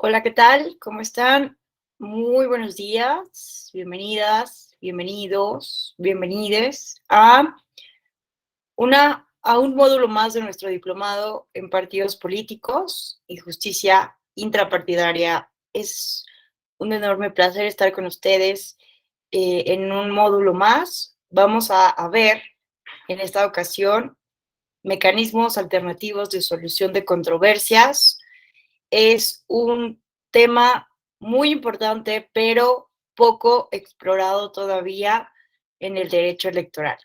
Hola, ¿qué tal? ¿Cómo están? Muy buenos días, bienvenidas, bienvenidos, bienvenides a un módulo más de nuestro diplomado en partidos políticos y justicia intrapartidaria. Es un enorme placer estar con ustedes en un módulo más. Vamos a ver en esta ocasión mecanismos alternativos de solución de controversias. Es un tema muy importante, pero poco explorado todavía en el derecho electoral.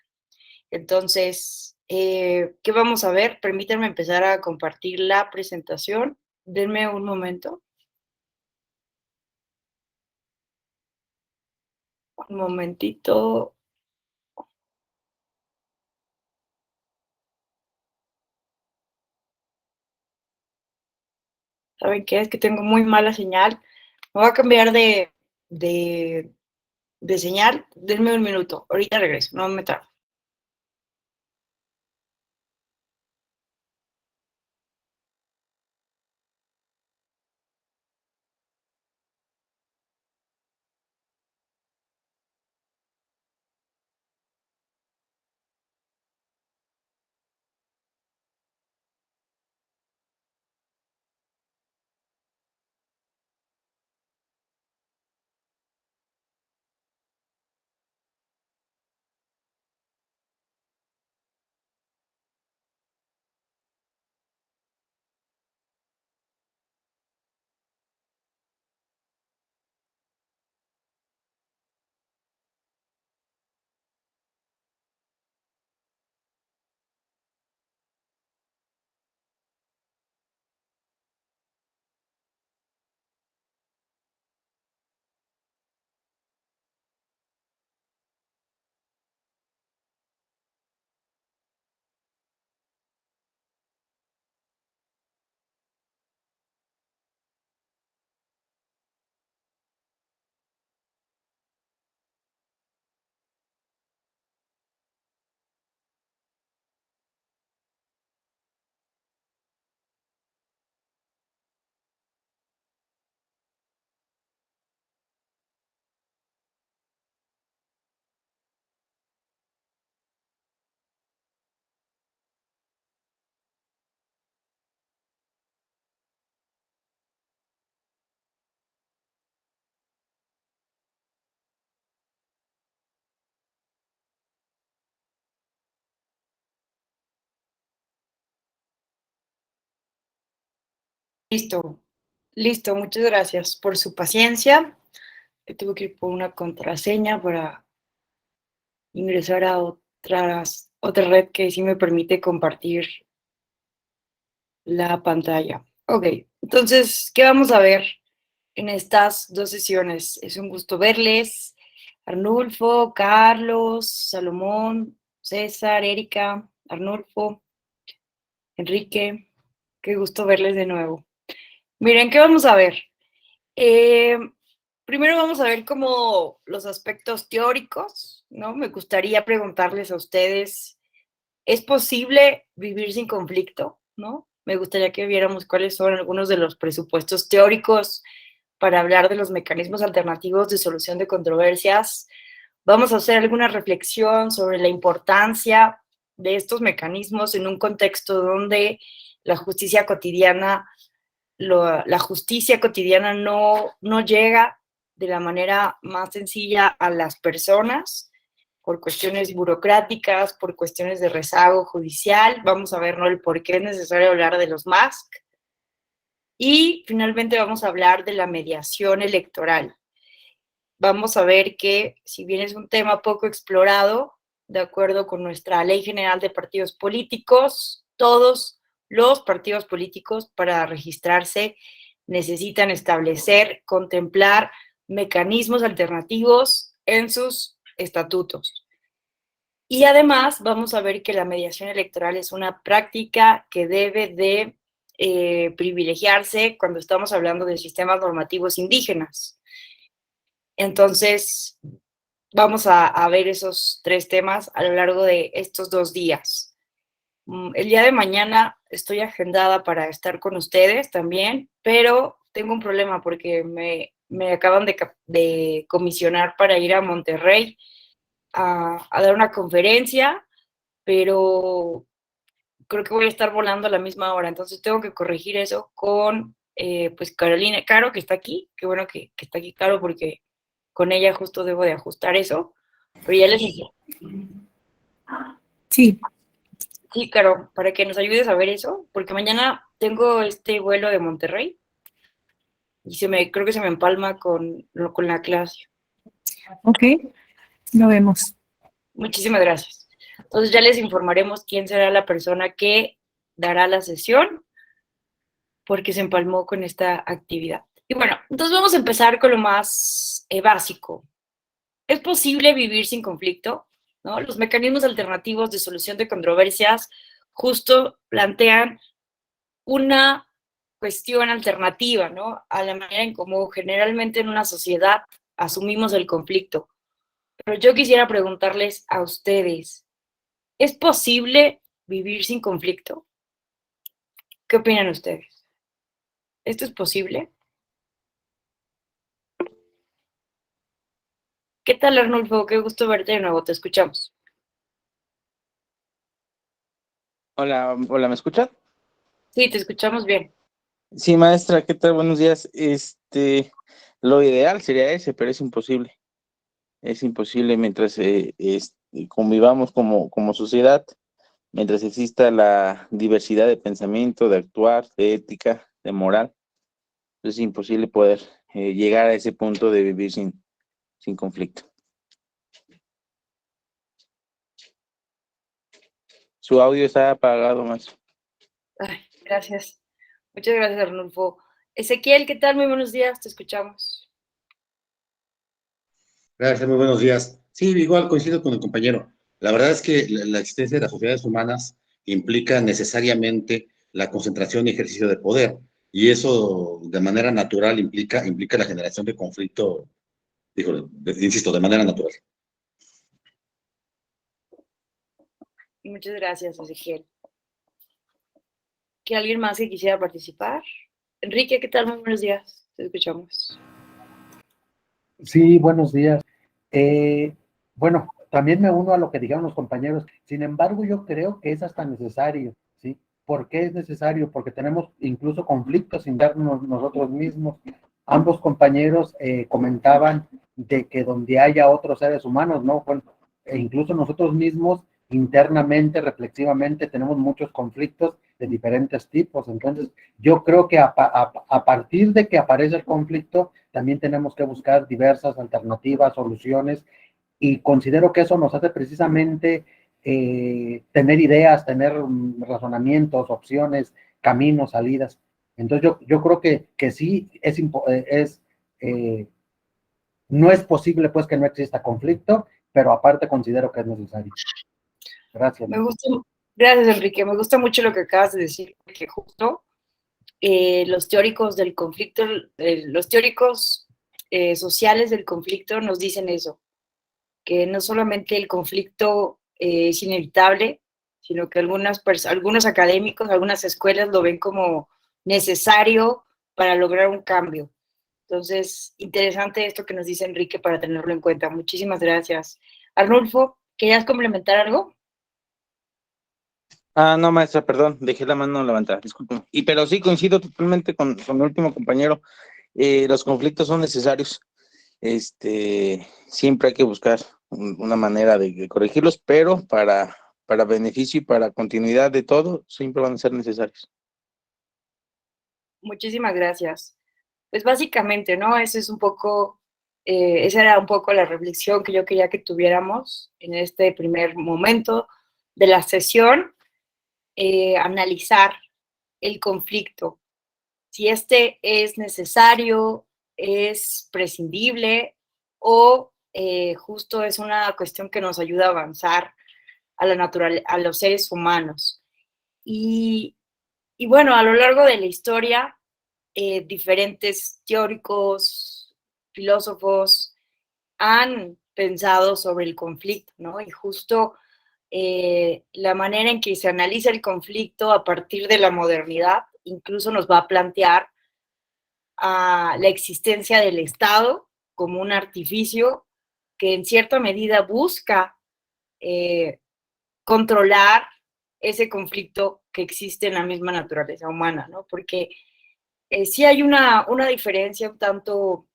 Entonces, ¿qué vamos a ver? Permítanme empezar a compartir la presentación. Denme un momento, un momentito. ¿Saben qué? Es que tengo muy mala señal. Me voy a cambiar de, de señal. Denme un minuto. Ahorita regreso, no me tardo. Listo, listo. Muchas gracias por su paciencia. Tuve que ir por una contraseña para ingresar a otra red que sí me permite compartir la pantalla. Ok, entonces, ¿qué vamos a ver en estas dos sesiones? Es un gusto verles. Arnulfo, Carlos, Salomón, César, Erika, Arnulfo, Enrique, qué gusto verles de nuevo. Miren, ¿qué vamos a ver? Eh, Primero vamos a ver como los aspectos teóricos, ¿no? Me gustaría preguntarles a ustedes, ¿es posible vivir sin conflicto? ¿No? Me gustaría que viéramos cuáles son algunos de los presupuestos teóricos para hablar de los mecanismos alternativos de solución de controversias. Vamos a hacer alguna reflexión sobre la importancia de estos mecanismos en un contexto donde la justicia cotidiana la justicia cotidiana no llega de la manera más sencilla a las personas por cuestiones burocráticas, por cuestiones de rezago judicial. Vamos a ver, ¿no?, el por qué es necesario hablar de los MASC. Y finalmente vamos a hablar de la mediación electoral. Vamos a ver que, si bien es un tema poco explorado, de acuerdo con nuestra Ley General de Partidos Políticos, todos los partidos políticos para registrarse necesitan establecer, contemplar mecanismos alternativos en sus estatutos. Y además vamos a ver que la mediación electoral es una práctica que debe de privilegiarse cuando estamos hablando de sistemas normativos indígenas. Entonces, vamos a ver esos tres temas a lo largo de estos 2 días. El día de mañana estoy agendada para estar con ustedes también, pero tengo un problema porque me acaban de comisionar para ir a Monterrey a dar una conferencia, pero creo que voy a estar volando a la misma hora, entonces tengo que corregir eso con, pues, Carolina, Caro, que está aquí, qué bueno que está aquí Caro, porque con ella justo debo de ajustar eso, pero ya les dije, Sí, sí, Caro, para que nos ayudes a ver eso, porque mañana tengo este vuelo de Monterrey y creo que se me empalma con la clase. ok, lo vemos. Muchísimas gracias. Entonces ya les informaremos quién será la persona que dará la sesión porque se empalmó con esta actividad. Y bueno, entonces vamos a empezar con lo más básico. ¿Es posible vivir sin conflicto? ¿No? Los mecanismos alternativos de solución de controversias justo plantean una cuestión alternativa, ¿no? A la manera en cómo generalmente en una sociedad asumimos el conflicto. Pero yo quisiera preguntarles a ustedes, ¿es posible vivir sin conflicto? ¿Qué opinan ustedes? ¿Esto es posible? ¿Qué tal, Arnulfo? Qué gusto verte de nuevo, te escuchamos. Hola, hola, ¿me escuchan? Sí, te escuchamos bien. Sí, maestra, ¿qué tal? Buenos días. Lo ideal sería ese, pero es imposible. Es imposible mientras convivamos como sociedad, mientras exista la diversidad de pensamiento, de actuar, de ética, de moral. Es imposible poder llegar a ese punto de vivir sin conflicto. Su audio está apagado, maestro. Ay, gracias. Muchas gracias, Arnulfo. Ezequiel, ¿qué tal? Muy buenos días, te escuchamos. Gracias, muy buenos días. Sí, igual coincido con el compañero. La verdad es que la existencia de las sociedades humanas implica necesariamente la concentración y ejercicio de poder, y eso de manera natural implica la generación de conflicto, insisto, de manera natural. Muchas gracias, Ezequiel. ¿Que alguien más que quisiera participar? Enrique, ¿qué tal? Muy buenos días, te escuchamos. Sí, buenos días. Bueno, también me uno a lo que dijeron los compañeros. Sin embargo, yo creo que es hasta necesario, ¿sí? ¿Por qué es necesario? Porque tenemos incluso conflictos internos nosotros mismos. Ambos compañeros comentaban de que donde haya otros seres humanos, ¿no? Bueno, e incluso nosotros mismos internamente, reflexivamente, tenemos muchos conflictos de diferentes tipos. Entonces, yo creo que a partir de que aparece el conflicto, también tenemos que buscar diversas alternativas, soluciones, y considero que eso nos hace precisamente tener ideas, tener razonamientos, opciones, caminos, salidas. Entonces yo creo que sí no es posible pues que no exista conflicto, pero aparte considero que es necesario. Gracias. Me gusta, gracias, Enrique. Me gusta mucho lo que acabas de decir, que justo los teóricos del conflicto, los teóricos sociales del conflicto nos dicen eso, que no solamente el conflicto es inevitable, sino que algunos académicos, algunas escuelas lo ven como necesario para lograr un cambio. Entonces, interesante esto que nos dice Enrique para tenerlo en cuenta. Muchísimas gracias. Arnulfo, ¿querías complementar algo? No, maestra, perdón, dejé la mano levantada, disculpen. Pero sí coincido totalmente con mi último compañero. Los conflictos son necesarios. Siempre hay que buscar una manera de corregirlos, pero para beneficio y para continuidad de todo, siempre van a ser necesarios. Muchísimas gracias. Pues básicamente, ¿no? Esa era un poco la reflexión que yo quería que tuviéramos en este primer momento de la sesión, analizar el conflicto, si este es necesario, es prescindible o justo es una cuestión que nos ayuda a avanzar a los seres humanos. Y, y bueno, a lo largo de la historia, diferentes teóricos, filósofos han pensado sobre el conflicto, ¿no? Y justo la manera en que se analiza el conflicto a partir de la modernidad incluso nos va a plantear a la existencia del Estado como un artificio que en cierta medida busca controlar ese conflicto que existe en la misma naturaleza humana, ¿no? Porque sí hay una diferencia un tanto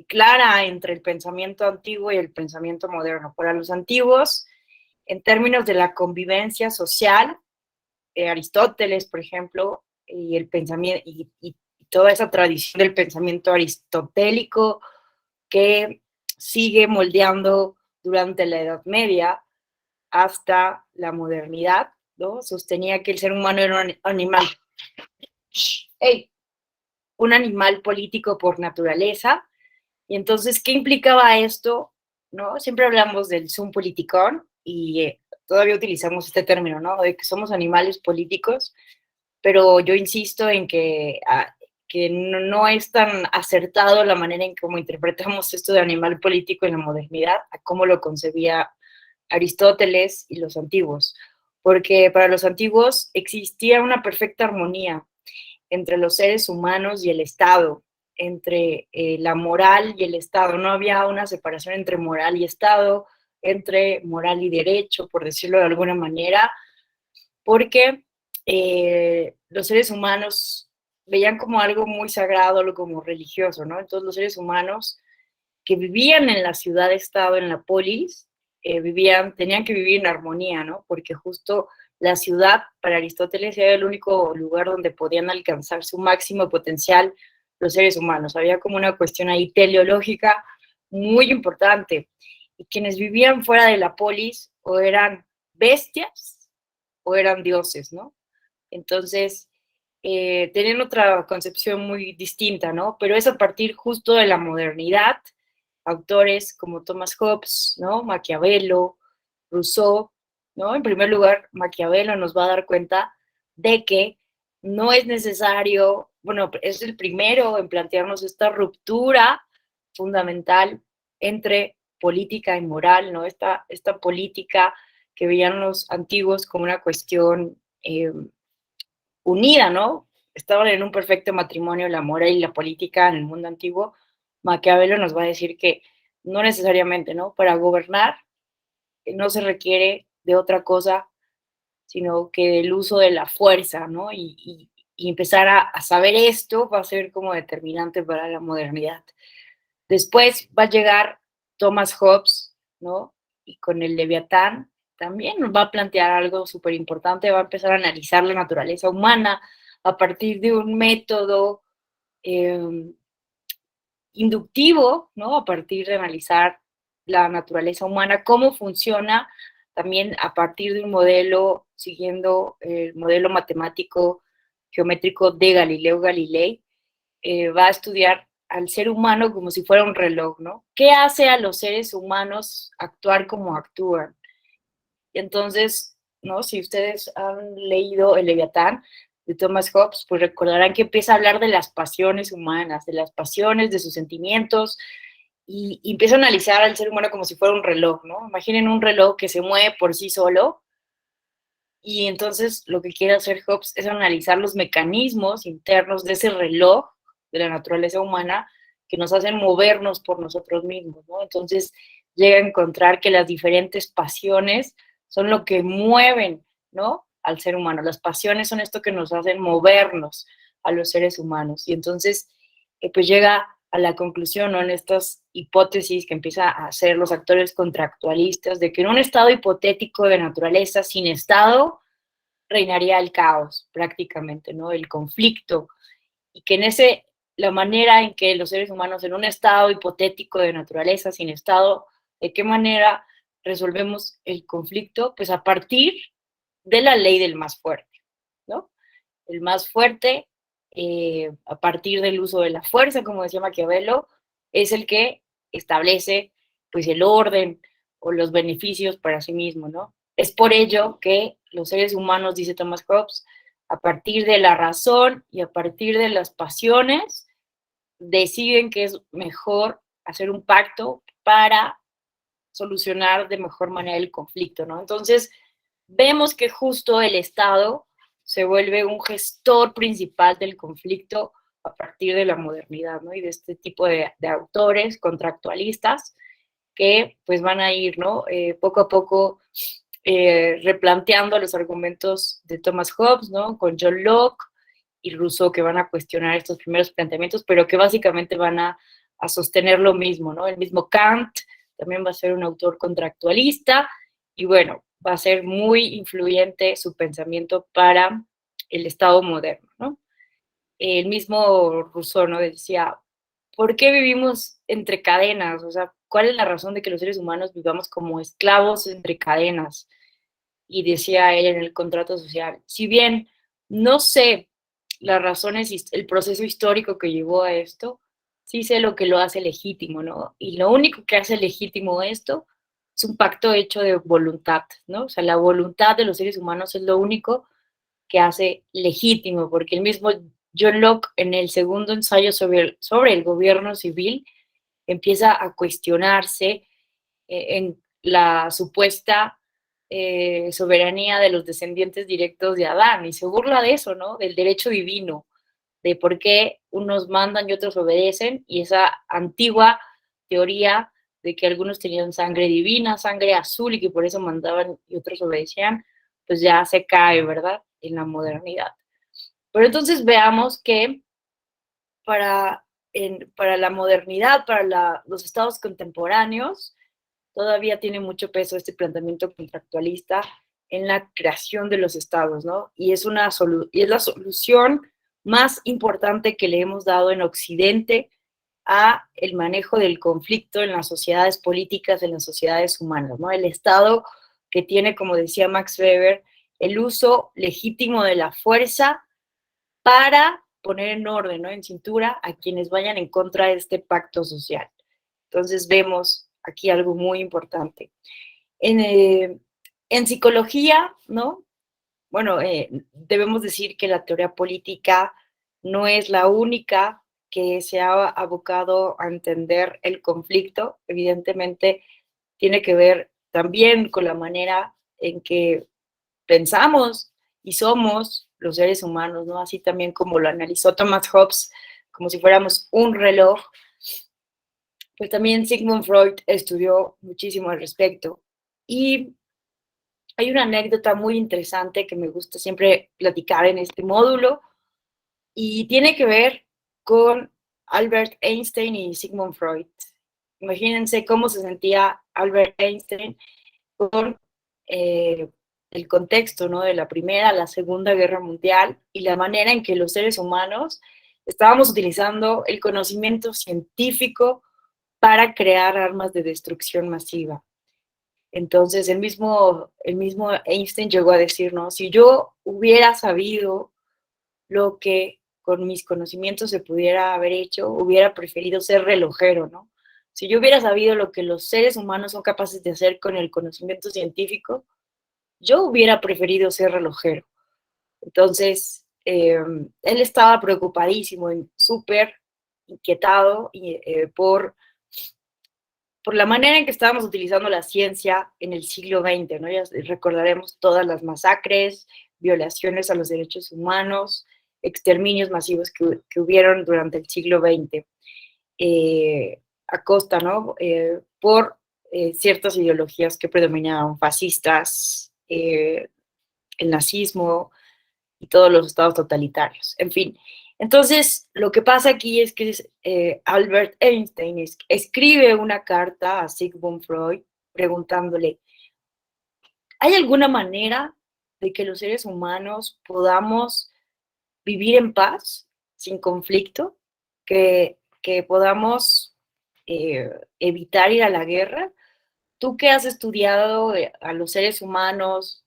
clara entre el pensamiento antiguo y el pensamiento moderno. Para los antiguos, en términos de la convivencia social, Aristóteles, por ejemplo, y el pensamiento, y toda esa tradición del pensamiento aristotélico que sigue moldeando durante la Edad Media hasta la modernidad, ¿no? Sostenía que el ser humano era un animal, un animal político por naturaleza. Y entonces, ¿qué implicaba esto? ¿No? Siempre hablamos del sum politicón y todavía utilizamos este término, ¿no? De que somos animales políticos, pero yo insisto en que no es tan acertado la manera en cómo interpretamos esto de animal político en la modernidad, a cómo lo concebía Aristóteles y los antiguos, porque para los antiguos existía una perfecta armonía entre los seres humanos y el Estado, entre la moral y el Estado. No había una separación entre moral y Estado, entre moral y derecho, por decirlo de alguna manera, porque los seres humanos veían como algo muy sagrado, algo como religioso, ¿no? Entonces los seres humanos que vivían en la ciudad-estado, en la polis, tenían que vivir en armonía, ¿no? Porque justo la ciudad, para Aristóteles, era el único lugar donde podían alcanzar su máximo potencial los seres humanos. Había como una cuestión ahí teleológica muy importante. Y quienes vivían fuera de la polis o eran bestias o eran dioses, ¿no? Entonces, tenían otra concepción muy distinta, ¿no? Pero es a partir justo de la modernidad, autores como Thomas Hobbes, ¿no? Maquiavelo, Rousseau, ¿no? En primer lugar, Maquiavelo nos va a dar cuenta de que no es necesario, bueno, es el primero en plantearnos esta ruptura fundamental entre política y moral, ¿no? Esta política que veían los antiguos como una cuestión unida, ¿no? Estaban en un perfecto matrimonio la moral y la política en el mundo antiguo. Maquiavelo nos va a decir que no necesariamente, ¿no? Para gobernar no se requiere de otra cosa, sino que del uso de la fuerza, ¿no? Y empezar a saber esto va a ser como determinante para la modernidad. Después va a llegar Thomas Hobbes, ¿no? Y con el Leviatán también nos va a plantear algo súper importante, va a empezar a analizar la naturaleza humana a partir de un método inductivo, ¿no? A partir de analizar la naturaleza humana, cómo funciona, también a partir de un modelo, siguiendo el modelo matemático geométrico de Galileo Galilei, va a estudiar al ser humano como si fuera un reloj, ¿no? ¿Qué hace a los seres humanos actuar como actúan? Y entonces, ¿no? Si ustedes han leído El Leviatán de Thomas Hobbes, pues recordarán que empieza a hablar de las pasiones humanas, de las pasiones, de sus sentimientos, y empieza a analizar al ser humano como si fuera un reloj, ¿no? Imaginen un reloj que se mueve por sí solo, y entonces lo que quiere hacer Hobbes es analizar los mecanismos internos de ese reloj de la naturaleza humana que nos hacen movernos por nosotros mismos, ¿no? Entonces llega a encontrar que las diferentes pasiones son lo que mueven, ¿no? Al ser humano. Las pasiones son esto que nos hacen movernos a los seres humanos. Y entonces, pues llega a la conclusión, ¿no? En estas hipótesis que empieza a hacer los actores contractualistas de que en un estado hipotético de naturaleza sin estado reinaría el caos prácticamente, ¿no? El conflicto. Y que la manera en que los seres humanos en un estado hipotético de naturaleza sin estado, ¿de qué manera resolvemos el conflicto? Pues a partir de la ley del más fuerte, ¿no? El más fuerte, a partir del uso de la fuerza, como decía Maquiavelo, es el que establece pues el orden o los beneficios para sí mismo, ¿no? Es por ello que los seres humanos, dice Thomas Hobbes, a partir de la razón y a partir de las pasiones, deciden que es mejor hacer un pacto para solucionar de mejor manera el conflicto, ¿no? Entonces, vemos que justo el Estado se vuelve un gestor principal del conflicto a partir de la modernidad, ¿no? Y de este tipo de autores contractualistas que pues van a ir, ¿no? Poco a poco replanteando los argumentos de Thomas Hobbes, ¿no? Con John Locke y Rousseau, que van a cuestionar estos primeros planteamientos, pero que básicamente van a sostener lo mismo, ¿no? El mismo Kant también va a ser un autor contractualista y bueno, va a ser muy influyente su pensamiento para el Estado moderno, ¿no? El mismo Rousseau, ¿no? Decía, ¿por qué vivimos entre cadenas? O sea, ¿cuál es la razón de que los seres humanos vivamos como esclavos entre cadenas? Y decía él en el contrato social, si bien no sé las razones, el proceso histórico que llevó a esto, sí sé lo que lo hace legítimo, ¿no? Y lo único que hace legítimo esto es un pacto hecho de voluntad, ¿no? O sea, la voluntad de los seres humanos es lo único que hace legítimo, porque el mismo John Locke en el segundo ensayo sobre el gobierno civil empieza a cuestionarse en la supuesta soberanía de los descendientes directos de Adán y se burla de eso, ¿no? Del derecho divino, de por qué unos mandan y otros obedecen y esa antigua teoría de que algunos tenían sangre divina, sangre azul y que por eso mandaban y otros obedecían, pues ya se cae, ¿verdad? En la modernidad. Pero entonces veamos que para la modernidad, para los estados contemporáneos, todavía tiene mucho peso este planteamiento contractualista en la creación de los estados, ¿no? Y es la solución más importante que le hemos dado en Occidente a el manejo del conflicto en las sociedades políticas, en las sociedades humanas, ¿no? El Estado que tiene, como decía Max Weber, el uso legítimo de la fuerza para poner en orden, ¿no? En cintura a quienes vayan en contra de este pacto social. Entonces vemos aquí algo muy importante. En psicología, ¿no? Bueno, debemos decir que la teoría política no es la única que se ha abocado a entender el conflicto. Evidentemente, tiene que ver también con la manera en que pensamos y somos los seres humanos, ¿no? Así también como lo analizó Thomas Hobbes, como si fuéramos un reloj, pues también Sigmund Freud estudió muchísimo al respecto. Y hay una anécdota muy interesante que me gusta siempre platicar en este módulo y tiene que ver con Albert Einstein y Sigmund Freud. Imagínense cómo se sentía Albert Einstein con el contexto, ¿no? De la Primera a la Segunda Guerra Mundial y la manera en que los seres humanos estábamos utilizando el conocimiento científico para crear armas de destrucción masiva. Entonces, el mismo Einstein llegó a decir, ¿no? Si yo hubiera sabido lo que con mis conocimientos se pudiera haber hecho, hubiera preferido ser relojero, ¿no? Si yo hubiera sabido lo que los seres humanos son capaces de hacer con el conocimiento científico, yo hubiera preferido ser relojero. Entonces, él estaba preocupadísimo, súper inquietado por la manera en que estábamos utilizando la ciencia en el siglo XX, ¿no? Ya recordaremos todas las masacres, violaciones a los derechos humanos, exterminios masivos que hubieron durante el siglo XX, a costa, ¿no? Por ciertas ideologías que predominaban, fascistas, el nazismo y todos los estados totalitarios, en fin. Entonces, lo que pasa aquí es que Albert Einstein escribe una carta a Sigmund Freud preguntándole, ¿hay alguna manera de que los seres humanos podamos vivir en paz, sin conflicto, que podamos evitar ir a la guerra? Tú que has estudiado a los seres humanos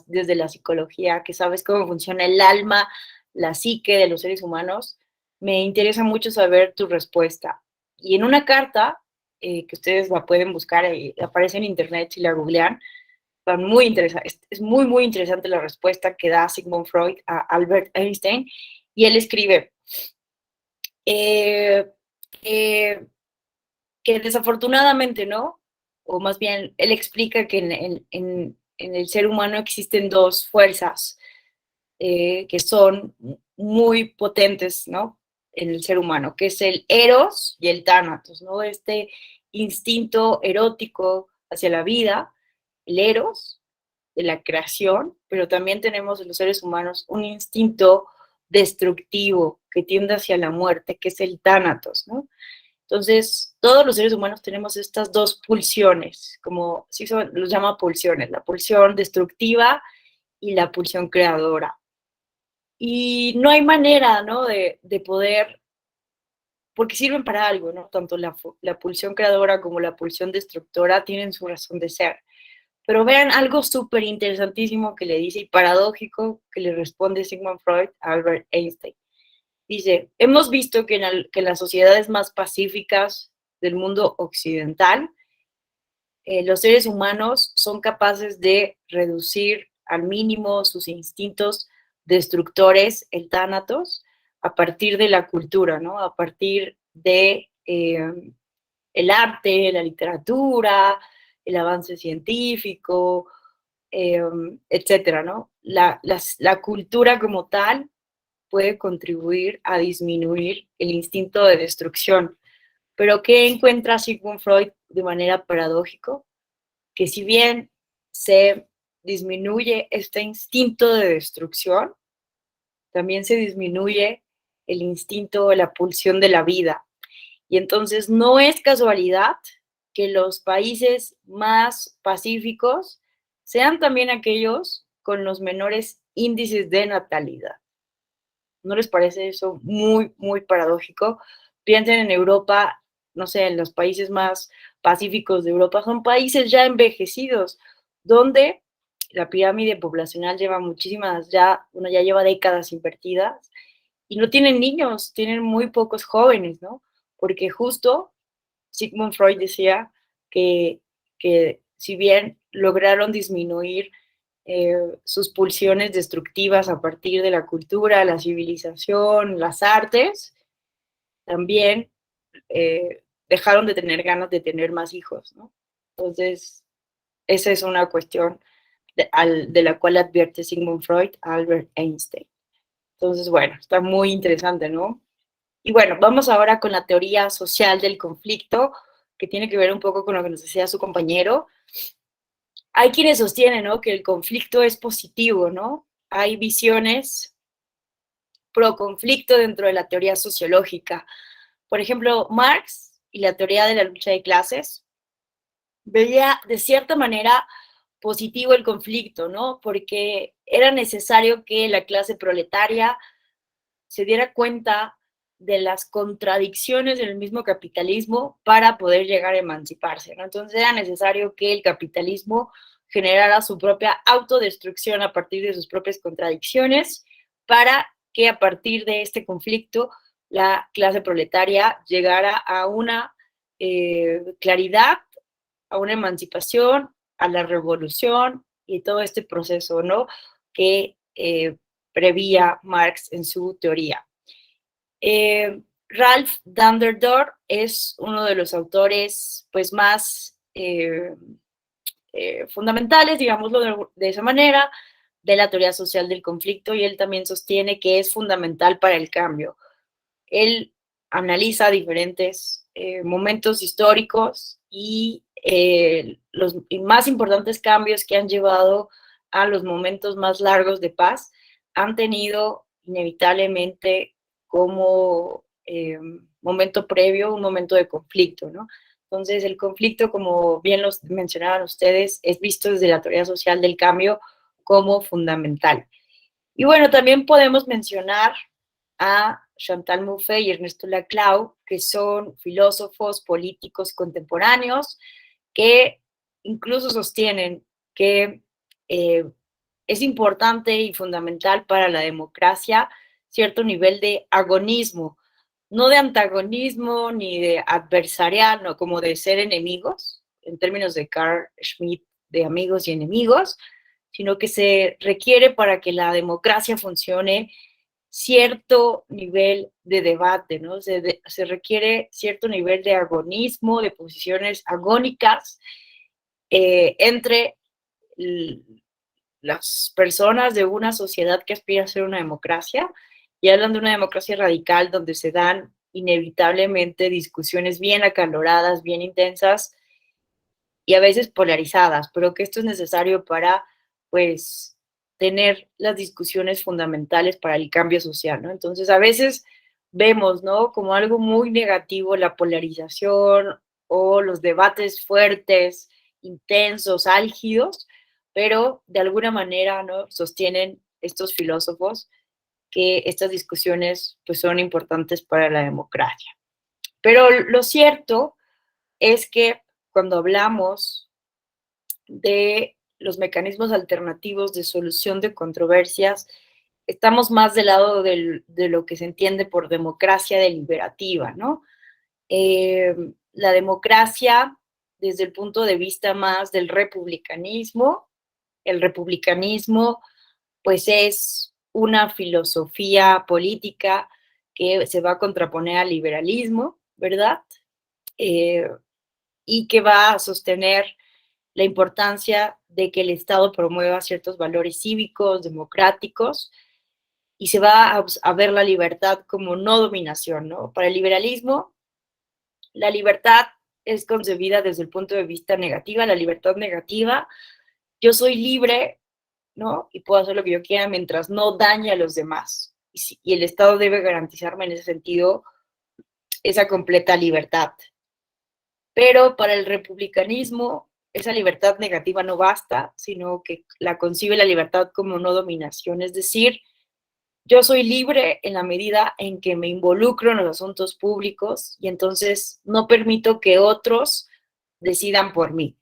desde la psicología, que sabes cómo funciona el alma, la psique de los seres humanos, me interesa mucho saber tu respuesta. Y en una carta, que ustedes la pueden buscar, aparece en internet si la googlean, muy interesante, es muy, muy interesante la respuesta que da Sigmund Freud a Albert Einstein, y él escribe que desafortunadamente, ¿no? O más bien, él explica que en el ser humano existen dos fuerzas que son muy potentes, ¿no? en el ser humano, que es el eros y el tánatos, ¿no? Este instinto erótico hacia la vida, el eros de la creación, pero también tenemos en los seres humanos un instinto destructivo que tiende hacia la muerte, que es el tánatos, ¿no? Entonces, todos los seres humanos tenemos estas dos pulsiones, como sí los llama pulsiones, la pulsión destructiva y la pulsión creadora. Y no hay manera, ¿no?, de poder, porque sirven para algo, ¿no? Tanto la pulsión creadora como la pulsión destructora tienen su razón de ser. Pero vean algo súper interesantísimo que le dice y paradójico que le responde Sigmund Freud a Albert Einstein. Dice, hemos visto que en las sociedades más pacíficas del mundo occidental, los seres humanos son capaces de reducir al mínimo sus instintos destructores, el tánatos, a partir de la cultura, ¿no? A partir de el arte, la literatura, el avance científico, etcétera, ¿no? La cultura como tal puede contribuir a disminuir el instinto de destrucción. Pero ¿qué encuentra Sigmund Freud de manera paradójica? Que si bien se disminuye este instinto de destrucción, también se disminuye el instinto, la pulsión de la vida. Y entonces no es casualidad que los países más pacíficos sean también aquellos con los menores índices de natalidad. ¿No les parece eso muy, muy paradójico? Piensen en Europa, no sé, en los países más pacíficos de Europa, son países ya envejecidos, donde la pirámide poblacional lleva ya lleva décadas invertidas, y no tienen niños, tienen muy pocos jóvenes, ¿no? Porque justo Sigmund Freud decía que si bien lograron disminuir sus pulsiones destructivas a partir de la cultura, la civilización, las artes, también dejaron de tener ganas de tener más hijos, ¿no? Entonces, esa es una cuestión de la cual advierte Sigmund Freud a Albert Einstein. Entonces, bueno, está muy interesante, ¿no? Y bueno, vamos ahora con la teoría social del conflicto, que tiene que ver un poco con lo que nos decía su compañero. Hay quienes sostienen, ¿no?, que el conflicto es positivo, ¿no? Hay visiones pro conflicto dentro de la teoría sociológica. Por ejemplo, Marx y la teoría de la lucha de clases veía de cierta manera positivo el conflicto, ¿no? Porque era necesario que la clase proletaria se diera cuenta de las contradicciones del mismo capitalismo para poder llegar a emanciparse, ¿no? Entonces era necesario que el capitalismo generara su propia autodestrucción a partir de sus propias contradicciones para que a partir de este conflicto la clase proletaria llegara a una claridad, a una emancipación, a la revolución y todo este proceso, ¿no?, que prevía Marx en su teoría. Ralph Dammerdorf es uno de los autores pues más fundamentales, digámoslo de esa manera, de la teoría social del conflicto, y él también sostiene que es fundamental para el cambio. Él analiza diferentes momentos históricos y los más importantes cambios que han llevado a los momentos más largos de paz han tenido inevitablemente como momento previo un momento de conflicto, ¿no? Entonces, el conflicto, como bien los mencionaban ustedes, es visto desde la teoría social del cambio como fundamental. Y bueno, también podemos mencionar a Chantal Mouffe y Ernesto Laclau, que son filósofos políticos contemporáneos que incluso sostienen que es importante y fundamental para la democracia cierto nivel de agonismo, no de antagonismo ni de adversarial, no, como de ser enemigos, en términos de Carl Schmitt, de amigos y enemigos, sino que se requiere para que la democracia funcione cierto nivel de debate, ¿no? Se requiere cierto nivel de agonismo, de posiciones agónicas entre las personas de una sociedad que aspira a ser una democracia y hablan de una democracia radical donde se dan inevitablemente discusiones bien acaloradas, bien intensas y a veces polarizadas, pero que esto es necesario para, pues, tener las discusiones fundamentales para el cambio social, ¿no? Entonces, a veces vemos, ¿no? Como algo muy negativo la polarización o los debates fuertes, intensos, álgidos, pero de alguna manera, ¿no? Sostienen estos filósofos que estas discusiones, pues, son importantes para la democracia. Pero lo cierto es que cuando hablamos de los mecanismos alternativos de solución de controversias, estamos más del lado de lo que se entiende por democracia deliberativa, ¿no? La democracia, desde el punto de vista más del republicanismo, el republicanismo, pues es una filosofía política que se va a contraponer al liberalismo, ¿verdad? Eh, y que va a sostener la importancia de que el Estado promueva ciertos valores cívicos, democráticos, y se va a ver la libertad como no dominación, ¿no? Para el liberalismo, la libertad es concebida desde el punto de vista negativa, la libertad negativa, yo soy libre, ¿no? Y puedo hacer lo que yo quiera mientras no dañe a los demás. Y el Estado debe garantizarme en ese sentido esa completa libertad. Pero para el republicanismo, esa libertad negativa no basta, sino que la concibe la libertad como no dominación, es decir, yo soy libre en la medida en que me involucro en los asuntos públicos y entonces no permito que otros decidan por mí.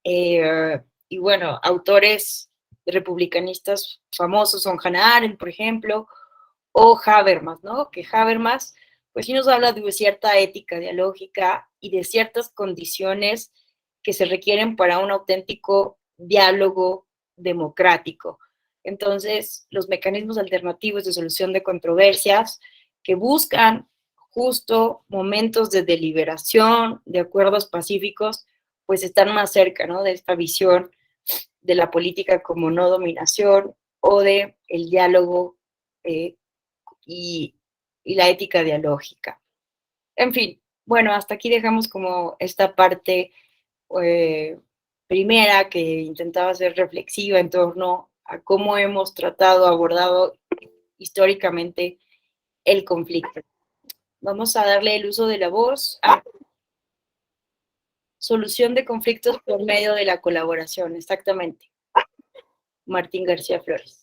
Y bueno, autores republicanistas famosos son Hannah Arendt, por ejemplo, o Habermas, ¿no? Que Habermas, pues sí nos habla de cierta ética dialógica y de ciertas condiciones que se requieren para un auténtico diálogo democrático. Entonces, los mecanismos alternativos de solución de controversias que buscan justo momentos de deliberación, de acuerdos pacíficos, pues están más cerca, ¿no? De esta visión de la política como no dominación o de el diálogo y, y la ética dialógica. En fin, bueno, hasta aquí dejamos como esta parte primera que intentaba ser reflexiva en torno a cómo hemos tratado, abordado históricamente el conflicto. Vamos a darle el uso de la voz a solución de conflictos por medio de la colaboración, exactamente. Martín García Flores.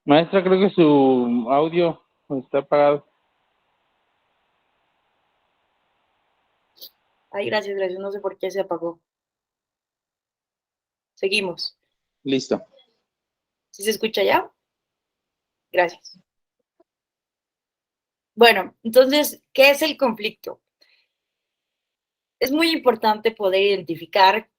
Maestra, creo que su audio está apagado. Ay, gracias, gracias. No sé por qué se apagó. Seguimos. Listo. ¿Sí se escucha ya? Gracias. Bueno, entonces, ¿qué es el conflicto? Es muy importante poder identificar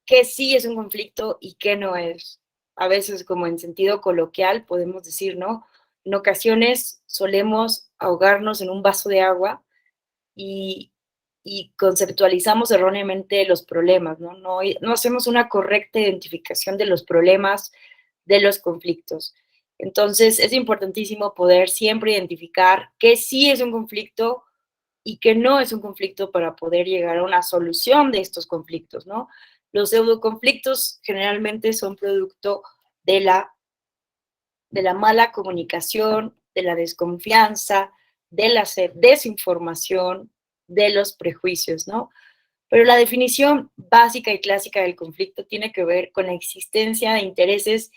qué sí es un conflicto y qué no es. A veces, como en sentido coloquial, podemos decir, ¿no? En ocasiones solemos ahogarnos en un vaso de agua y, y conceptualizamos erróneamente los problemas, ¿no? No hacemos una correcta identificación de los problemas, de los conflictos. Entonces, es importantísimo poder siempre identificar qué sí es un conflicto y qué no es un conflicto para poder llegar a una solución de estos conflictos, ¿no? Los pseudoconflictos generalmente son producto de la mala comunicación, de la desconfianza, de la desinformación, de los prejuicios, ¿no? Pero la definición básica y clásica del conflicto tiene que ver con la existencia de intereses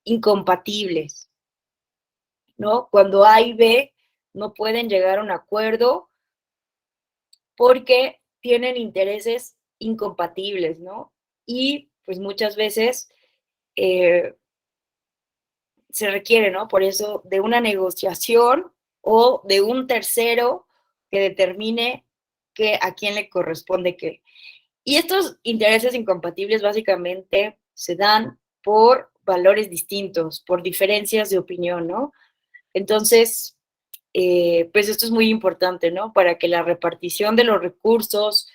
incompatibles, ¿no? Cuando A y B no pueden llegar a un acuerdo porque tienen intereses incompatibles, ¿no? Y pues muchas veces se requiere, ¿no? Por eso de una negociación o de un tercero que determine a quién le corresponde qué. Y estos intereses incompatibles básicamente se dan por valores distintos, por diferencias de opinión, ¿no? Entonces, pues esto es muy importante, ¿no? Para que la repartición de los recursos,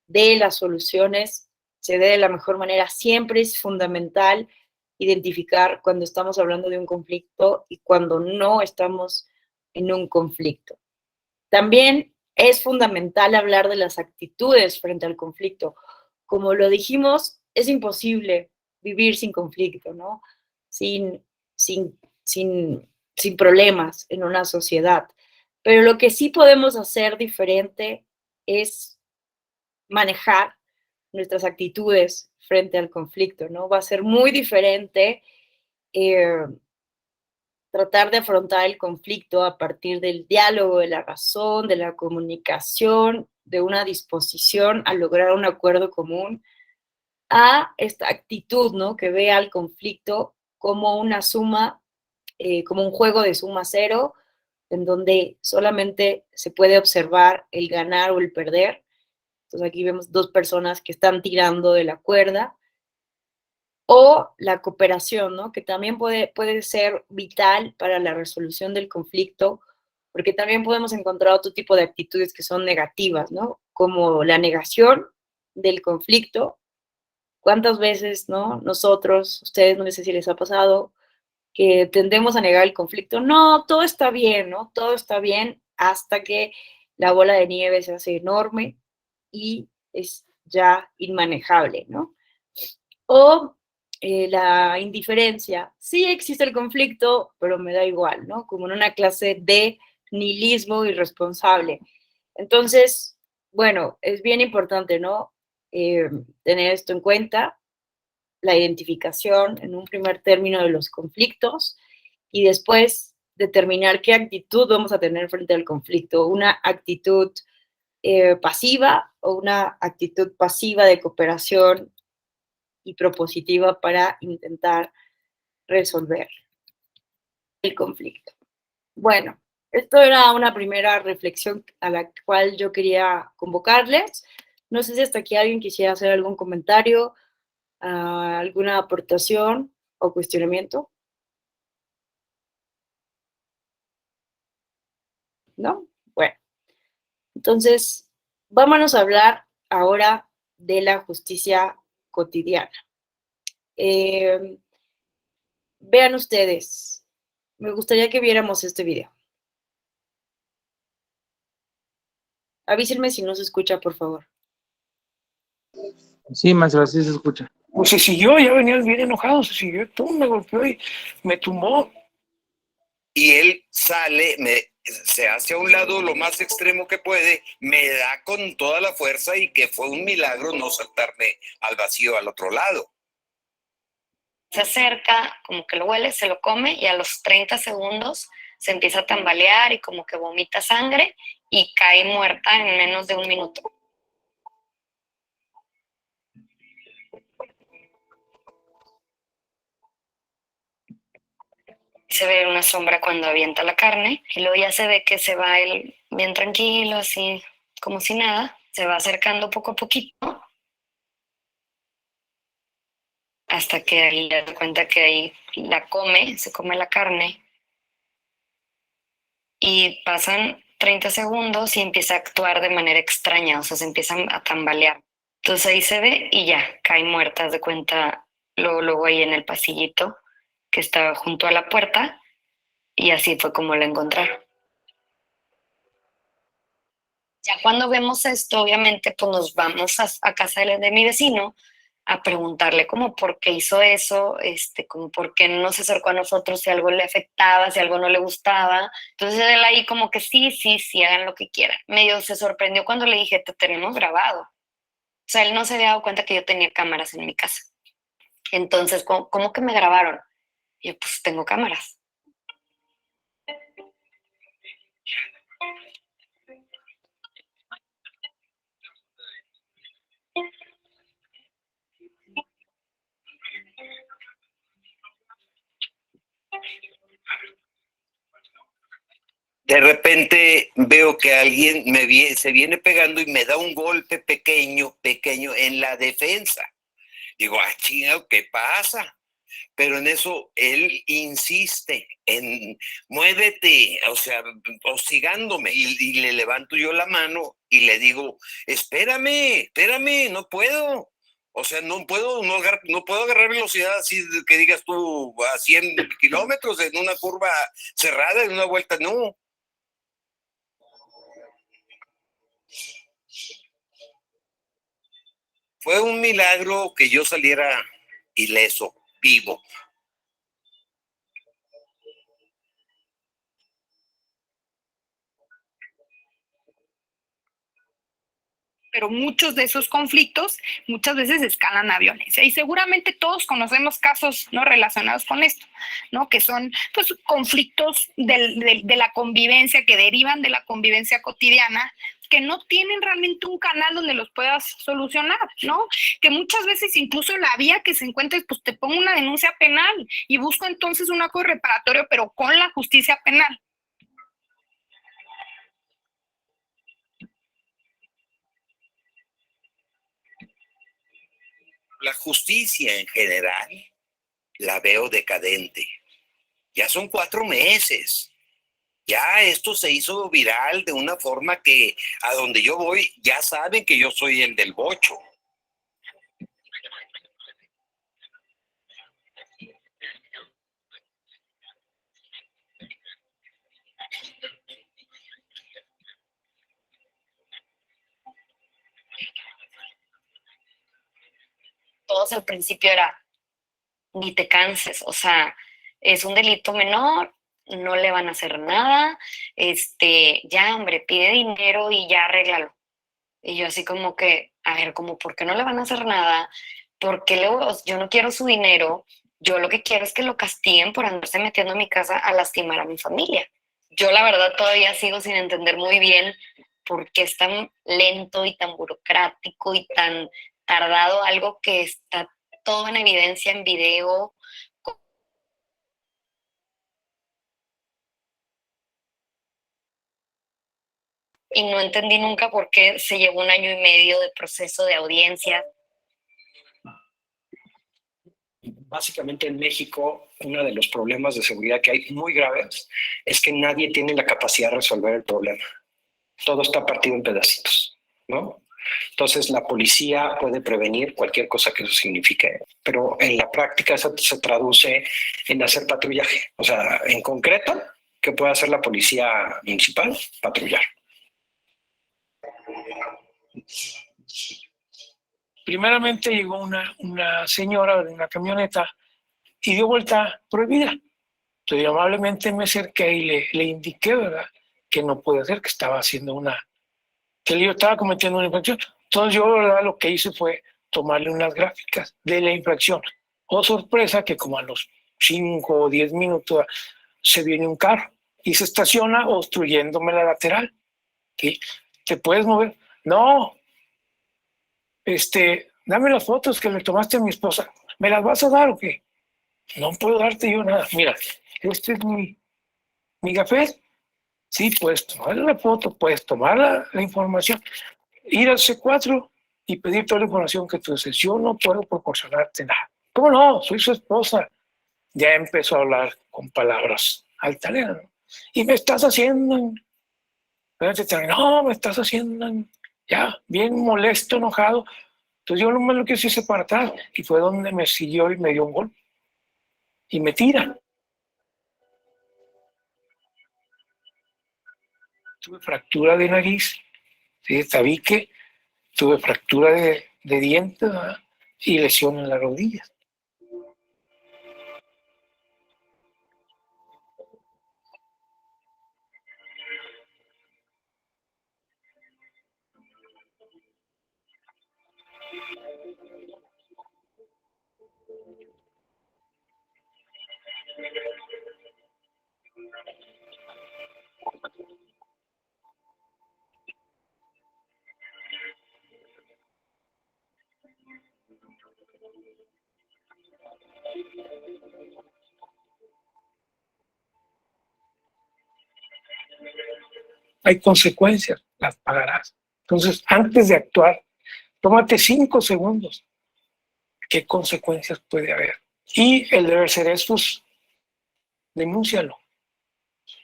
de las soluciones, se dé de la mejor manera. Siempre es fundamental identificar cuando estamos hablando de un conflicto y cuando no estamos en un conflicto. También es fundamental hablar de las actitudes frente al conflicto. Como lo dijimos, es imposible vivir sin conflicto, ¿no? Sin, sin, sin problemas en una sociedad. Pero lo que sí podemos hacer diferente es manejar nuestras actitudes frente al conflicto, ¿no? Va a ser muy diferente tratar de afrontar el conflicto a partir del diálogo, de la razón, de la comunicación, de una disposición a lograr un acuerdo común, a esta actitud, ¿no? Que ve al conflicto como una suma, como un juego de suma cero, en donde solamente se puede observar el ganar o el perder. Entonces aquí vemos dos personas que están tirando de la cuerda, o la cooperación, ¿no? Que también puede ser vital para la resolución del conflicto, porque también podemos encontrar otro tipo de actitudes que son negativas, ¿no? Como la negación del conflicto. ¿Cuántas veces, no? Nosotros, ustedes, no sé si les ha pasado, que tendemos a negar el conflicto. No, todo está bien, ¿no? Todo está bien hasta que la bola de nieve se hace enorme y es ya inmanejable, ¿no? O la indiferencia. Sí existe el conflicto, pero me da igual, ¿no? Como en una clase de nihilismo irresponsable. Entonces, bueno, es bien importante, ¿no? Tener esto en cuenta, la identificación en un primer término de los conflictos y después determinar qué actitud vamos a tener frente al conflicto. Una actitud pasiva o una actitud pasiva de cooperación y propositiva para intentar resolver el conflicto. Bueno, esto era una primera reflexión a la cual yo quería convocarles. No sé si hasta aquí alguien quisiera hacer algún comentario, alguna aportación o cuestionamiento. ¿No? Bueno, entonces vámonos a hablar ahora de la justicia cotidiana. Vean ustedes, me gustaría que viéramos este video. Avísenme si no se escucha, por favor. Sí, maestro, así se escucha. Pues se siguió, ya venía bien enojado, se siguió, tú me golpeó y me tumbó. Y él sale, se hace a un lado lo más extremo que puede, me da con toda la fuerza y que fue un milagro no saltarme al vacío al otro lado. Se acerca, como que lo huele, se lo come y a los 30 segundos se empieza a tambalear y como que vomita sangre y cae muerta en menos de un minuto. Se ve una sombra cuando avienta la carne y luego ya se ve que se va él bien tranquilo, así como si nada, se va acercando poco a poquito hasta que ahí le da cuenta que ahí la come, se come la carne y pasan 30 segundos y empieza a actuar de manera extraña, o sea, se empiezan a tambalear. Entonces ahí se ve y ya, cae muerta, haz de cuenta, luego ahí en el pasillito que estaba junto a la puerta y así fue como la encontraron. Ya cuando vemos esto, obviamente, pues nos vamos a casa de mi vecino a preguntarle como por qué hizo eso, como por qué no se acercó a nosotros, si algo le afectaba, si algo no le gustaba. Entonces él ahí como que sí, hagan lo que quieran. Medio se sorprendió cuando le dije, te tenemos grabado. sea, él no se había dado cuenta que yo tenía cámaras en mi casa. Entonces, ¿cómo que me grabaron? Y yo, pues tengo cámaras. De repente veo que alguien se viene pegando y me da un golpe pequeño en la defensa. Digo, chingado, ¿qué pasa? Pero en eso él insiste en muévete, o sea, hostigándome. Y le levanto yo la mano y le digo, espérame, no puedo. O sea, no puedo agarrar velocidad así que digas tú a 100 kilómetros en una curva cerrada, en una vuelta, no. Fue un milagro que yo saliera ileso, vivo. Pero muchos de esos conflictos muchas veces escalan a violencia y seguramente todos conocemos casos no relacionados con esto, ¿no? Que son pues conflictos de la convivencia, que derivan de la convivencia cotidiana, que no tienen realmente un canal donde los puedas solucionar, ¿no? Que muchas veces incluso la vía que se encuentre, pues te pongo una denuncia penal y busco entonces un acuerdo reparatorio, pero con la justicia penal. La justicia en general la veo decadente. Ya son 4 meses. Ya esto se hizo viral de una forma que a donde yo voy ya saben que yo soy el del bocho. Todos al principio era, ni te canses, o sea, es un delito menor, no le van a hacer nada, ya, hombre, pide dinero y ya arréglalo. Y yo así como que, a ver, como, ¿por qué no le van a hacer nada? Porque yo no quiero su dinero, yo lo que quiero es que lo castiguen por andarse metiendo a mi casa a lastimar a mi familia. Yo la verdad todavía sigo sin entender muy bien por qué es tan lento y tan burocrático y tan tardado algo que está todo en evidencia en video. Y no entendí nunca por qué se llevó 1 año y medio de proceso de audiencia. Básicamente en México, uno de los problemas de seguridad que hay muy graves es que nadie tiene la capacidad de resolver el problema. Todo está partido en pedacitos, ¿no? Entonces la policía puede prevenir cualquier cosa que eso signifique, pero en la práctica eso se traduce en hacer patrullaje. O sea, en concreto, ¿qué puede hacer la policía municipal? Patrullar. Primeramente llegó una señora de una camioneta y dio vuelta prohibida. Entonces yo amablemente me acerqué y le indiqué, ¿verdad?, que no puede hacer, que estaba haciendo que yo estaba cometiendo una infracción. Entonces yo, ¿verdad?, lo que hice fue tomarle unas gráficas de la infracción. Oh, sorpresa, que como a los 5 o 10 minutos se viene un carro y se estaciona obstruyéndome la lateral. ¿Sí? ¿Te puedes mover? No. Dame las fotos que le tomaste a mi esposa. ¿Me las vas a dar o qué? No puedo darte yo nada. Mira, este es mi café. Sí, puedes tomar la foto, puedes tomar la información, ir al C4 y pedir toda la información que tú dices. Yo no puedo proporcionarte nada. ¿Cómo no? Soy su esposa. Ya empezó a hablar con palabras altaneras. Y me estás haciendo. No, me estás haciendo. Ya, bien molesto, enojado. Entonces yo nomás lo que hice para atrás y fue donde me siguió y me dio un golpe. Y me tira. Tuve fractura de nariz, ¿sí?, tabique, tuve fractura de diente, ¿verdad?, y lesión en las rodillas. Hay consecuencias, las pagarás. Entonces, antes de actuar, tómate 5 segundos. ¿Qué consecuencias puede haber? Y el deber ser es, pues, denúncialo.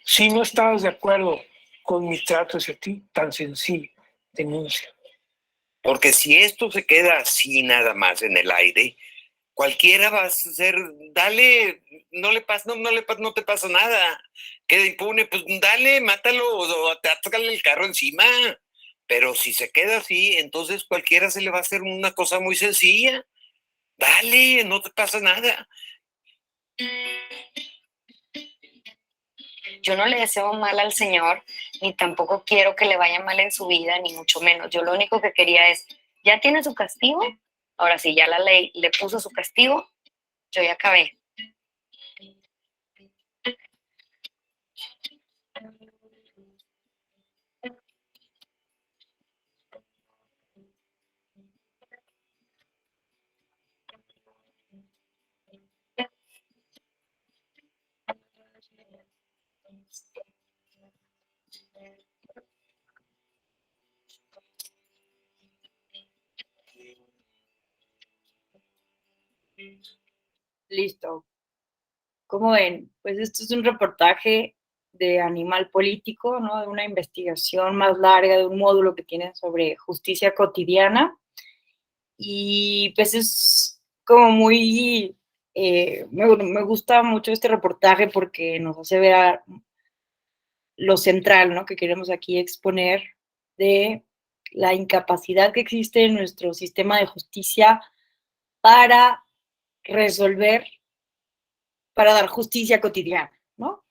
Si no estás de acuerdo con mi trato hacia ti, tan sencillo, denuncia. Porque si esto se queda así nada más en el aire, cualquiera va a ser, dale, no te pasa nada, queda impune, pues dale, mátalo o atácale el carro encima. Pero si se queda así, entonces cualquiera se le va a hacer una cosa muy sencilla. Dale, no te pasa nada. Yo no le deseo mal al Señor, ni tampoco quiero que le vaya mal en su vida, ni mucho menos. Yo lo único que quería es, ya tiene su castigo, ahora sí, ya la ley le puso su castigo, yo ya acabé. Listo. Como ven, pues esto es un reportaje de Animal Político, ¿no? De una investigación más larga, de un módulo que tienen sobre justicia cotidiana. Y pues es como muy, me gusta mucho este reportaje porque nos hace ver lo central, ¿no? Que queremos aquí exponer de la incapacidad que existe en nuestro sistema de justicia para resolver, para dar justicia cotidiana, ¿no?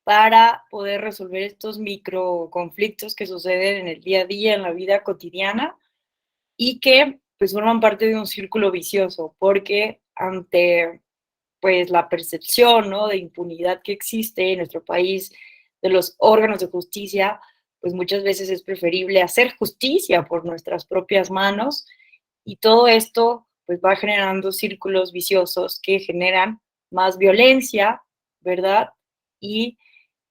Para poder resolver estos micro conflictos que suceden en el día a día, en la vida cotidiana, y que pues forman parte de un círculo vicioso, porque ante pues la percepción, ¿no?, de impunidad que existe en nuestro país de los órganos de justicia, pues muchas veces es preferible hacer justicia por nuestras propias manos, y todo esto pues va generando círculos viciosos que generan más violencia, ¿verdad? Y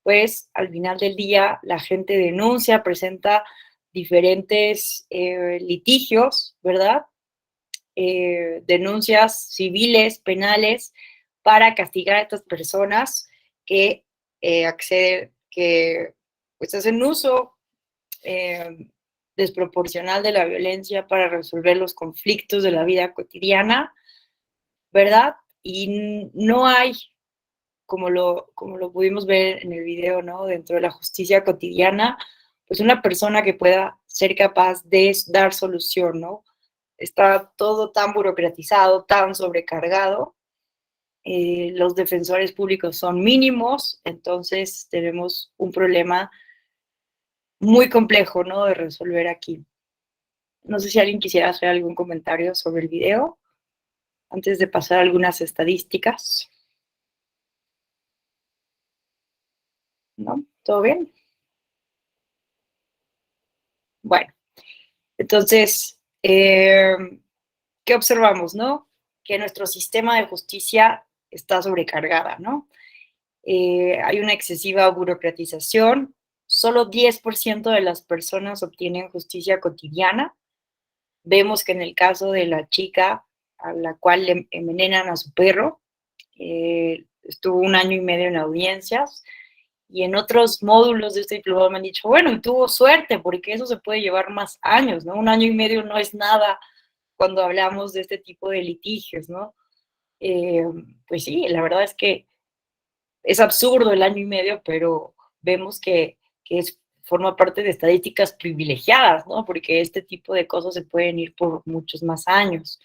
pues al final del día la gente denuncia, presenta diferentes litigios, ¿verdad? Denuncias civiles, penales, para castigar a estas personas que acceden, que pues hacen uso desproporcional de la violencia para resolver los conflictos de la vida cotidiana, ¿verdad? Y no hay, como lo pudimos ver en el video, ¿no?, dentro de la justicia cotidiana, pues una persona que pueda ser capaz de dar solución, ¿no? Está todo tan burocratizado, tan sobrecargado, los defensores públicos son mínimos, entonces tenemos un problema muy complejo, ¿no?, de resolver aquí. No sé si alguien quisiera hacer algún comentario sobre el video antes de pasar a algunas estadísticas. ¿No? ¿Todo bien? Bueno, entonces, ¿qué observamos, no? Que nuestro sistema de justicia está sobrecargada, ¿no? Hay una excesiva burocratización, solo 10% de las personas obtienen justicia cotidiana. Vemos que en el caso de la chica a la cual le envenenan a su perro, estuvo 1 año y medio en audiencias, y en otros módulos de este diplomado me han dicho, bueno, y tuvo suerte, porque eso se puede llevar más años, ¿no? 1 año y medio no es nada cuando hablamos de este tipo de litigios, ¿no? Pues sí, la verdad es que es absurdo el año y medio, pero vemos que forma parte de estadísticas privilegiadas, ¿no? Porque este tipo de cosas se pueden ir por muchos más años.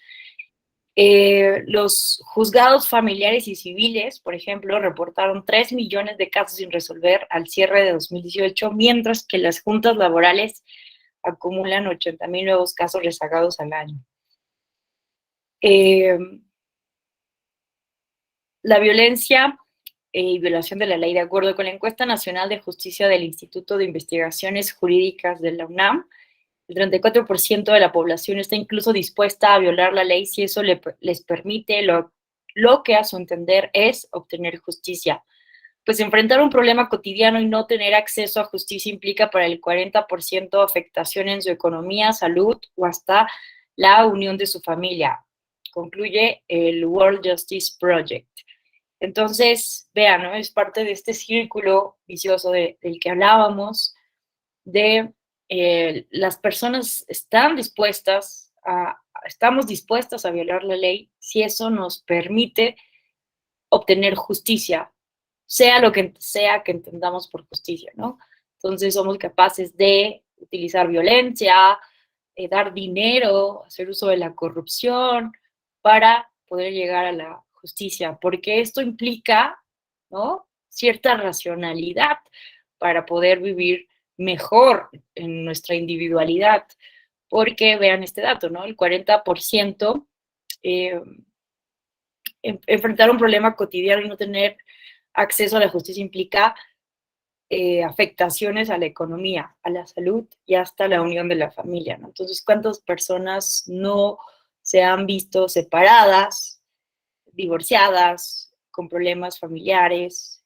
Los juzgados familiares y civiles, por ejemplo, reportaron 3 millones de casos sin resolver al cierre de 2018, mientras que las juntas laborales acumulan 80,000 nuevos casos rezagados al año. La violencia y violación de la ley. De acuerdo con la encuesta nacional de justicia del Instituto de Investigaciones Jurídicas de la UNAM, el 34% de la población está incluso dispuesta a violar la ley si eso les permite lo que a su entender es obtener justicia. Pues enfrentar un problema cotidiano y no tener acceso a justicia implica para el 40% afectación en su economía, salud o hasta la unión de su familia, concluye el World Justice Project. Entonces, vean, ¿no? Es parte de este círculo vicioso del que hablábamos, de las personas estamos dispuestas a violar la ley si eso nos permite obtener justicia, sea lo que sea que entendamos por justicia, ¿no? Entonces somos capaces de utilizar violencia, dar dinero, hacer uso de la corrupción para poder llegar a la justicia, porque esto implica, ¿no?, cierta racionalidad para poder vivir mejor en nuestra individualidad, porque vean este dato, ¿no? El 40% enfrentar un problema cotidiano y no tener acceso a la justicia implica afectaciones a la economía, a la salud y hasta la unión de la familia, ¿no? Entonces, ¿cuántas personas no se han visto separadas, divorciadas, con problemas familiares?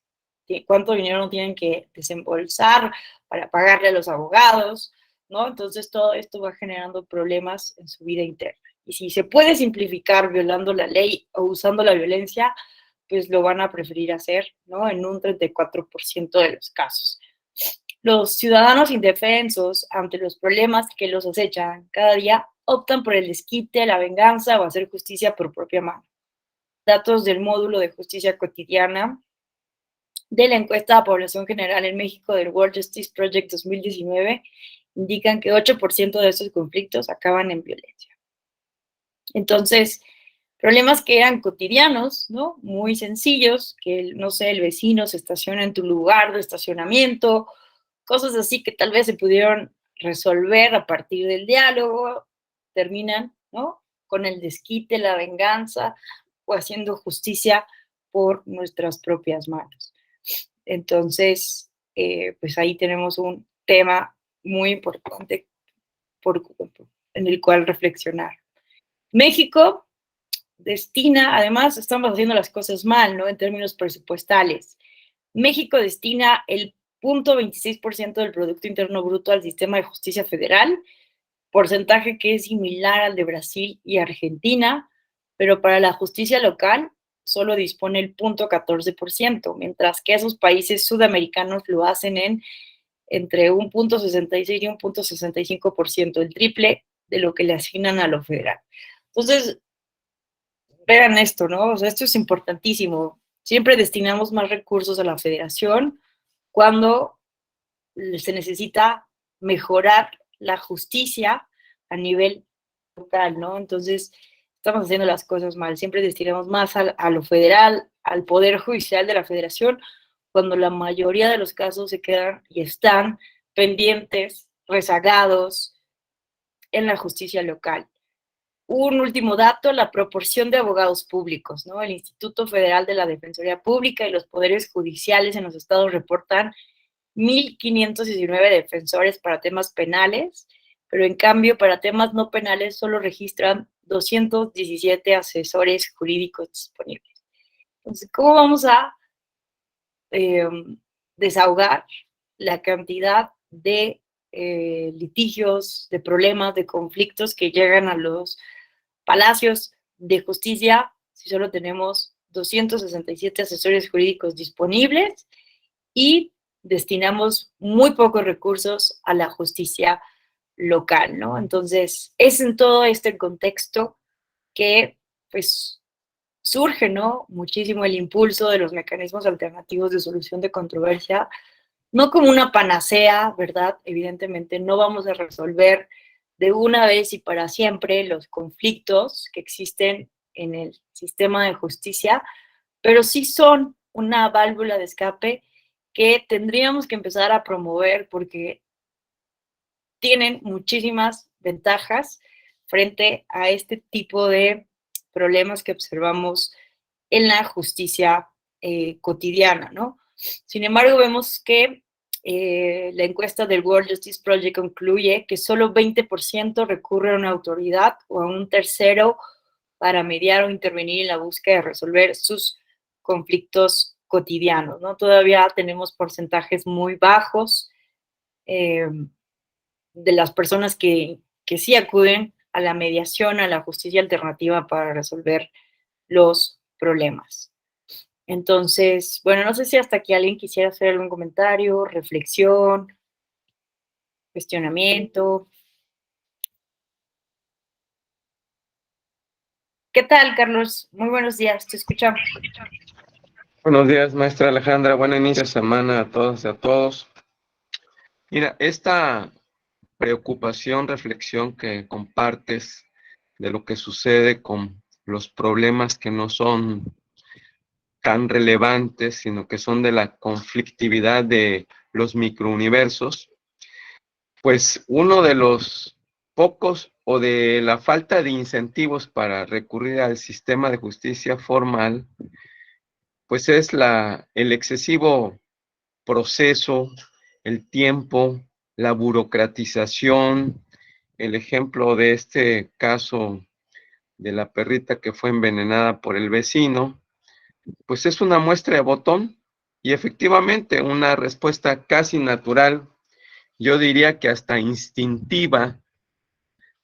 ¿Cuánto dinero no tienen que desembolsar para pagarle a los abogados, ¿no? Entonces, todo esto va generando problemas en su vida interna. Y si se puede simplificar violando la ley o usando la violencia, pues lo van a preferir hacer, ¿no? En un 34% de los casos. Los ciudadanos indefensos ante los problemas que los acechan cada día optan por el desquite, la venganza o hacer justicia por propia mano. Datos del módulo de justicia cotidiana de la encuesta de población general en México del World Justice Project 2019 indican que 8% de estos conflictos acaban en violencia. Entonces, problemas que eran cotidianos, ¿no? Muy sencillos, que, no sé, el vecino se estaciona en tu lugar de estacionamiento, cosas así que tal vez se pudieron resolver a partir del diálogo, terminan, ¿no?, con el desquite, la venganza o haciendo justicia por nuestras propias manos. Entonces, pues ahí tenemos un tema muy importante en el cual reflexionar. México destina, además estamos haciendo las cosas mal, ¿no?, en términos presupuestales. México destina el 0.26% del Producto Interno Bruto al sistema de justicia federal, porcentaje que es similar al de Brasil y Argentina, pero para la justicia local solo dispone el 0.14%, mientras que esos países sudamericanos lo hacen entre un 0.66 y un 0.65%, el triple de lo que le asignan a lo federal. Entonces, vean esto, ¿no? O sea, esto es importantísimo. Siempre destinamos más recursos a la federación cuando se necesita mejorar la justicia a nivel local, ¿no? Entonces, estamos haciendo las cosas mal. Siempre destinamos más a lo federal, al Poder Judicial de la Federación, cuando la mayoría de los casos se quedan y están pendientes, rezagados en la justicia local. Un último dato, la proporción de abogados públicos, ¿no? El Instituto Federal de la Defensoría Pública y los poderes judiciales en los estados reportan 1,519 defensores para temas penales, pero en cambio para temas no penales solo registran 217 asesores jurídicos disponibles. Entonces, ¿cómo vamos a desahogar la cantidad de litigios, de problemas, de conflictos que llegan a los palacios de justicia si solo tenemos 267 asesores jurídicos disponibles y destinamos muy pocos recursos a la justicia local, ¿no? Entonces, es en todo este contexto que, pues, surge, ¿no?, muchísimo el impulso de los mecanismos alternativos de solución de controversia, no como una panacea, ¿verdad? Evidentemente no vamos a resolver de una vez y para siempre los conflictos que existen en el sistema de justicia, pero sí son una válvula de escape que tendríamos que empezar a promover porque tienen muchísimas ventajas frente a este tipo de problemas que observamos en la justicia cotidiana, ¿no? Sin embargo, vemos que la encuesta del World Justice Project concluye que solo 20% recurre a una autoridad o a un tercero para mediar o intervenir en la búsqueda de resolver sus conflictos cotidianos, ¿no? Todavía tenemos porcentajes muy bajos de las personas que sí acuden a la mediación, a la justicia alternativa para resolver los problemas. Entonces, bueno, no sé si hasta aquí alguien quisiera hacer algún comentario, reflexión, cuestionamiento. ¿Qué tal, Carlos? Muy buenos días, te escuchamos. Buenos días, maestra Alejandra. Buen inicio de semana a todas y a todos. Mira, esta preocupación, reflexión que compartes de lo que sucede con los problemas que no son tan relevantes, sino que son de la conflictividad de los microuniversos, pues uno de los pocos o de la falta de incentivos para recurrir al sistema de justicia formal, pues es el excesivo proceso, el tiempo, la burocratización. El ejemplo de este caso de la perrita que fue envenenada por el vecino, pues es una muestra de botón y efectivamente una respuesta casi natural, yo diría que hasta instintiva,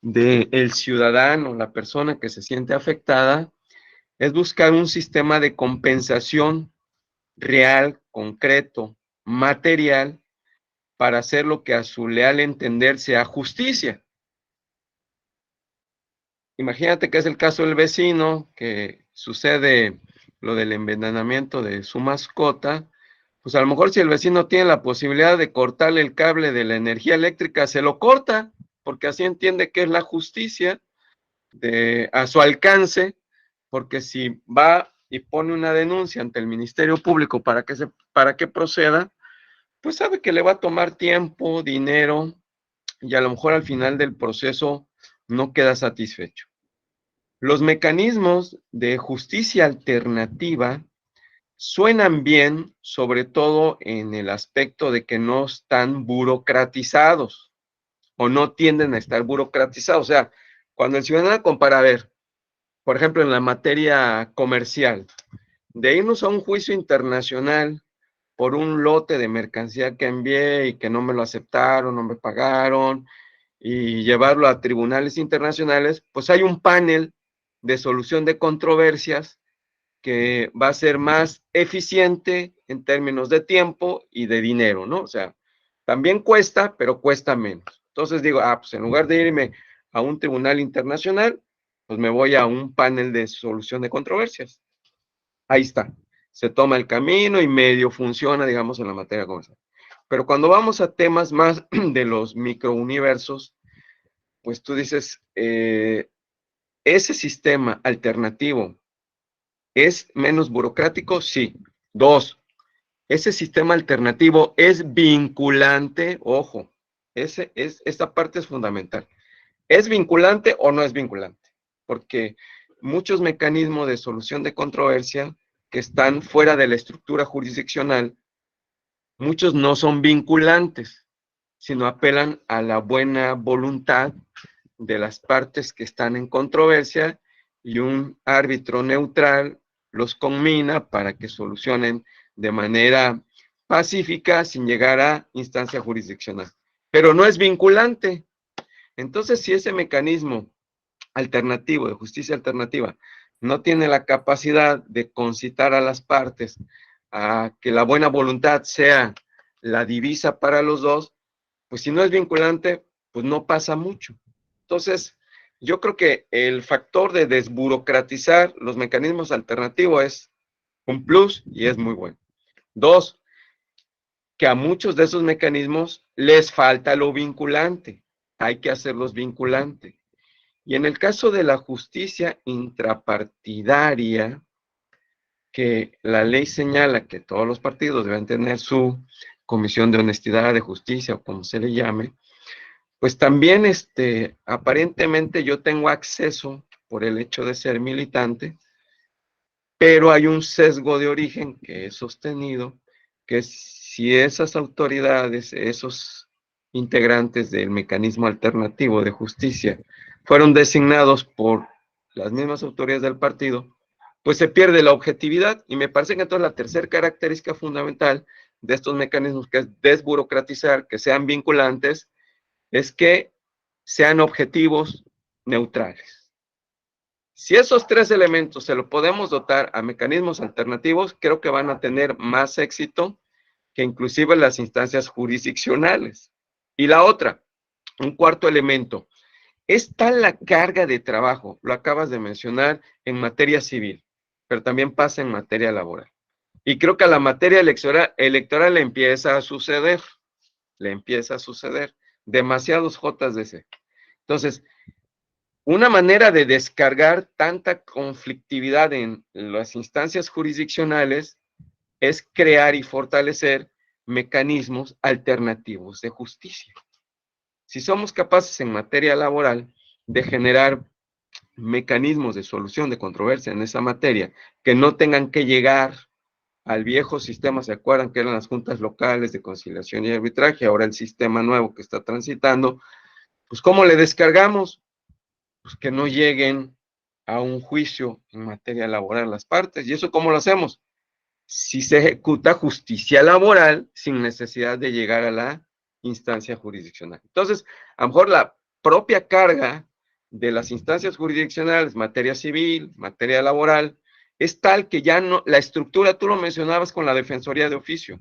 del ciudadano, la persona que se siente afectada, es buscar un sistema de compensación real, concreto, material, para hacer lo que a su leal entender sea justicia. Imagínate que es el caso del vecino, que sucede lo del envenenamiento de su mascota, pues a lo mejor si el vecino tiene la posibilidad de cortarle el cable de la energía eléctrica, se lo corta, porque así entiende que es la justicia a su alcance, porque si va y pone una denuncia ante el Ministerio Público para que proceda, pues sabe que le va a tomar tiempo, dinero, y a lo mejor al final del proceso no queda satisfecho. Los mecanismos de justicia alternativa suenan bien, sobre todo en el aspecto de que no están burocratizados o no tienden a estar burocratizados. O sea, cuando el ciudadano compara, a ver, por ejemplo, en la materia comercial, de irnos a un juicio internacional por un lote de mercancía que envié y que no me lo aceptaron, no me pagaron, y llevarlo a tribunales internacionales, pues hay un panel de solución de controversias que va a ser más eficiente en términos de tiempo y de dinero, ¿no? O sea, también cuesta, pero cuesta menos. Entonces digo, pues en lugar de irme a un tribunal internacional, pues me voy a un panel de solución de controversias. Ahí está. Se toma el camino y medio funciona, digamos, en la materia comercial. Pero cuando vamos a temas más de los microuniversos, pues tú dices, ¿ese sistema alternativo es menos burocrático? Sí. 2, ese sistema alternativo es vinculante. Ojo, esta parte es fundamental. ¿Es vinculante o no es vinculante? Porque muchos mecanismos de solución de controversia que están fuera de la estructura jurisdiccional, muchos no son vinculantes, sino apelan a la buena voluntad de las partes que están en controversia y un árbitro neutral los conmina para que solucionen de manera pacífica sin llegar a instancia jurisdiccional. Pero no es vinculante. Entonces, si ese mecanismo alternativo, de justicia alternativa, no tiene la capacidad de concitar a las partes a que la buena voluntad sea la divisa para los dos, pues si no es vinculante, pues no pasa mucho. Entonces, yo creo que el factor de desburocratizar los mecanismos alternativos es un plus y es muy bueno. 2, que a muchos de esos mecanismos les falta lo vinculante. Hay que hacerlos vinculantes. Y en el caso de la justicia intrapartidaria, que la ley señala que todos los partidos deben tener su comisión de honestidad, de justicia, o como se le llame, pues también aparentemente yo tengo acceso, por el hecho de ser militante, pero hay un sesgo de origen que es sostenido, que si esas autoridades, esos integrantes del mecanismo alternativo de justicia fueron designados por las mismas autoridades del partido, pues se pierde la objetividad. Y me parece que entonces la tercera característica fundamental de estos mecanismos, que es desburocratizar, que sean vinculantes, es que sean objetivos neutrales. Si esos tres elementos se lo podemos dotar a mecanismos alternativos, creo que van a tener más éxito que inclusive las instancias jurisdiccionales. Y la otra, un cuarto elemento, es tal la carga de trabajo, lo acabas de mencionar, en materia civil, pero también pasa en materia laboral. Y creo que a la materia electoral le empieza a suceder, demasiados JDC. Entonces, una manera de descargar tanta conflictividad en las instancias jurisdiccionales es crear y fortalecer mecanismos alternativos de justicia. Si somos capaces en materia laboral de generar mecanismos de solución de controversia en esa materia que no tengan que llegar al viejo sistema, ¿se acuerdan que eran las juntas locales de conciliación y arbitraje? Ahora el sistema nuevo que está transitando, pues ¿cómo le descargamos? Pues que no lleguen a un juicio en materia laboral las partes. ¿Y eso cómo lo hacemos? Si se ejecuta justicia laboral sin necesidad de llegar a la instancia jurisdiccional. Entonces, a lo mejor la propia carga de las instancias jurisdiccionales, materia civil, materia laboral, es tal que ya no, la estructura, tú lo mencionabas con la Defensoría de Oficio.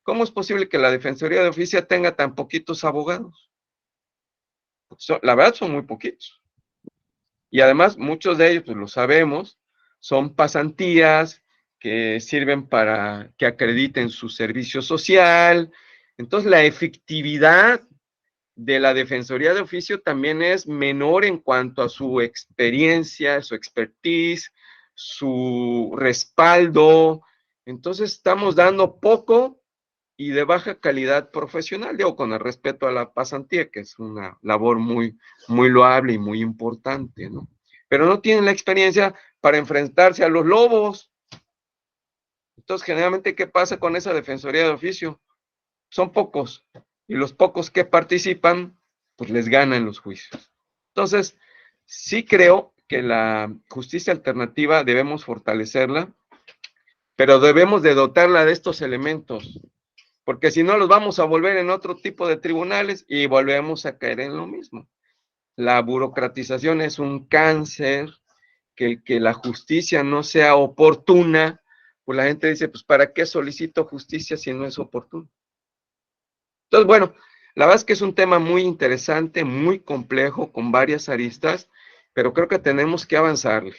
¿Cómo es posible que la Defensoría de Oficio tenga tan poquitos abogados? La verdad son muy poquitos. Y además, muchos de ellos, pues lo sabemos, son pasantías que sirven para que acrediten su servicio social. Entonces, la efectividad de la Defensoría de Oficio también es menor en cuanto a su experiencia, su expertise, su respaldo. Entonces, estamos dando poco y de baja calidad profesional, digo, con el respeto a la pasantía, que es una labor muy loable y muy importante, ¿no? Pero no tienen la experiencia para enfrentarse a los lobos. Entonces, generalmente, ¿qué pasa con esa Defensoría de Oficio? Son pocos, y los pocos que participan, pues les ganan los juicios. Entonces, sí creo que la justicia alternativa debemos fortalecerla, pero debemos de dotarla de estos elementos, porque si no los vamos a volver en otro tipo de tribunales y volvemos a caer en lo mismo. La burocratización es un cáncer, que la justicia no sea oportuna, pues la gente dice, pues ¿para qué solicito justicia si no es oportuno? Entonces, bueno, la verdad es que es un tema muy interesante, muy complejo, con varias aristas, pero creo que tenemos que avanzarle.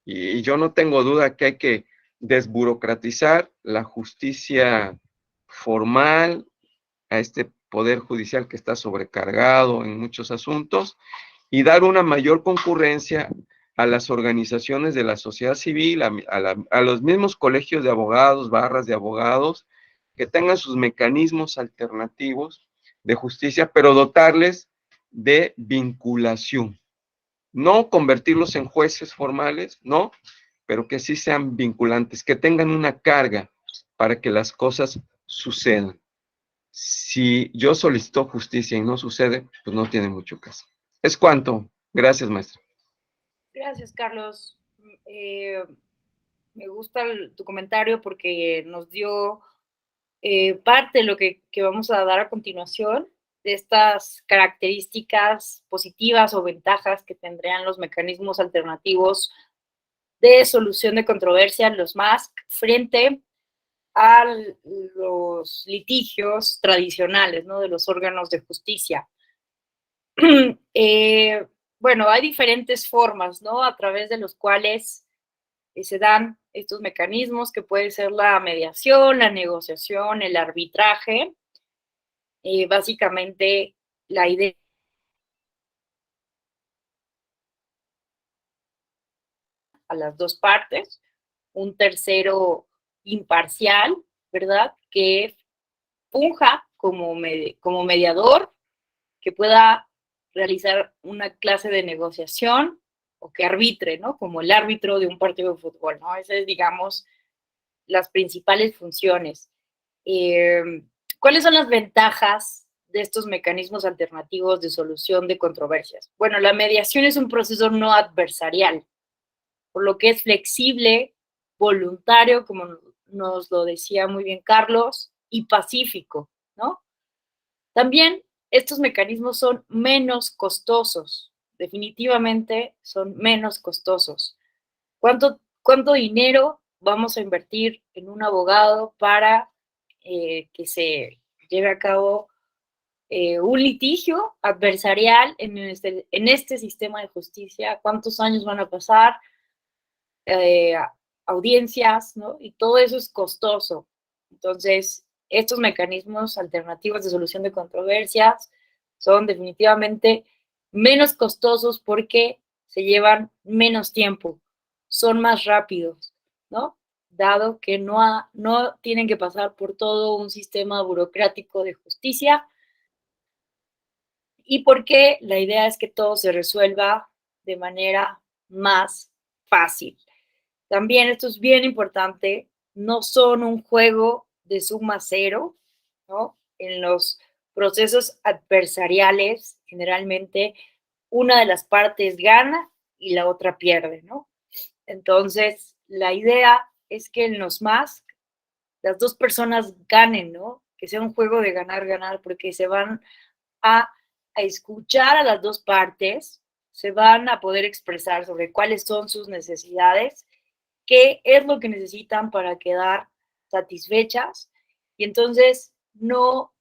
Y yo no tengo duda que hay que desburocratizar la justicia formal, a este poder judicial que está sobrecargado en muchos asuntos, y dar una mayor concurrencia a las organizaciones de la sociedad civil, a los mismos colegios de abogados, barras de abogados, que tengan sus mecanismos alternativos de justicia, pero dotarles de vinculación. No convertirlos en jueces formales, no, pero que sí sean vinculantes, que tengan una carga para que las cosas sucedan. Si yo solicito justicia y no sucede, pues no tiene mucho caso. Es cuanto. Gracias, maestra. Gracias, Carlos. Me gusta tu comentario porque nos dio parte de lo que vamos a dar a continuación, de estas características positivas o ventajas que tendrían los mecanismos alternativos de solución de controversias, los MASC, frente a los litigios tradicionales, ¿no?, de los órganos de justicia. Bueno, hay diferentes formas, ¿no?, a través de los cuales se dan estos mecanismos, que puede ser la mediación, la negociación, el arbitraje. Básicamente, la idea a las dos partes, un tercero imparcial, ¿verdad?, que funja como mediador, que pueda realizar una clase de negociación o que arbitre, ¿no? Como el árbitro de un partido de fútbol, ¿no? Esas es, digamos, las principales funciones. ¿Cuáles son las ventajas de estos mecanismos alternativos de solución de controversias? Bueno, la mediación es un proceso no adversarial, por lo que es flexible, voluntario, como nos lo decía muy bien Carlos, y pacífico, ¿no? También estos mecanismos son menos costosos, definitivamente son menos costosos. ¿Cuánto dinero vamos a invertir en un abogado para que se lleve a cabo un litigio adversarial en este sistema de justicia? ¿Cuántos años van a pasar? Audiencias, ¿no? Y todo eso es costoso. Entonces, estos mecanismos alternativos de solución de controversias son definitivamente menos costosos porque se llevan menos tiempo, son más rápidos, ¿no? Dado que no tienen que pasar por todo un sistema burocrático de justicia y porque la idea es que todo se resuelva de manera más fácil. También esto es bien importante, no son un juego de suma cero, ¿no? En los procesos adversariales, generalmente una de las partes gana y la otra pierde, ¿no? Entonces, la idea es que en los MASC las dos personas ganen, ¿no? Que sea un juego de ganar, porque se van a escuchar a las dos partes, se van a poder expresar sobre cuáles son sus necesidades, qué es lo que necesitan para quedar satisfechas, y entonces no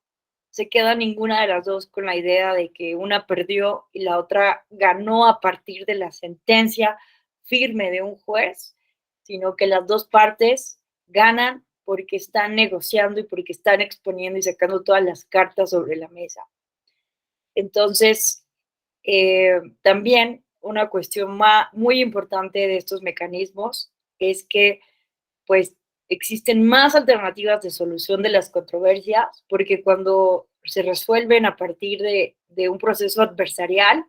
se queda ninguna de las dos con la idea de que una perdió y la otra ganó a partir de la sentencia firme de un juez, sino que las dos partes ganan porque están negociando y porque están exponiendo y sacando todas las cartas sobre la mesa. Entonces, también una cuestión muy importante de estos mecanismos es que, pues, existen más alternativas de solución de las controversias, porque cuando se resuelven a partir de un proceso adversarial,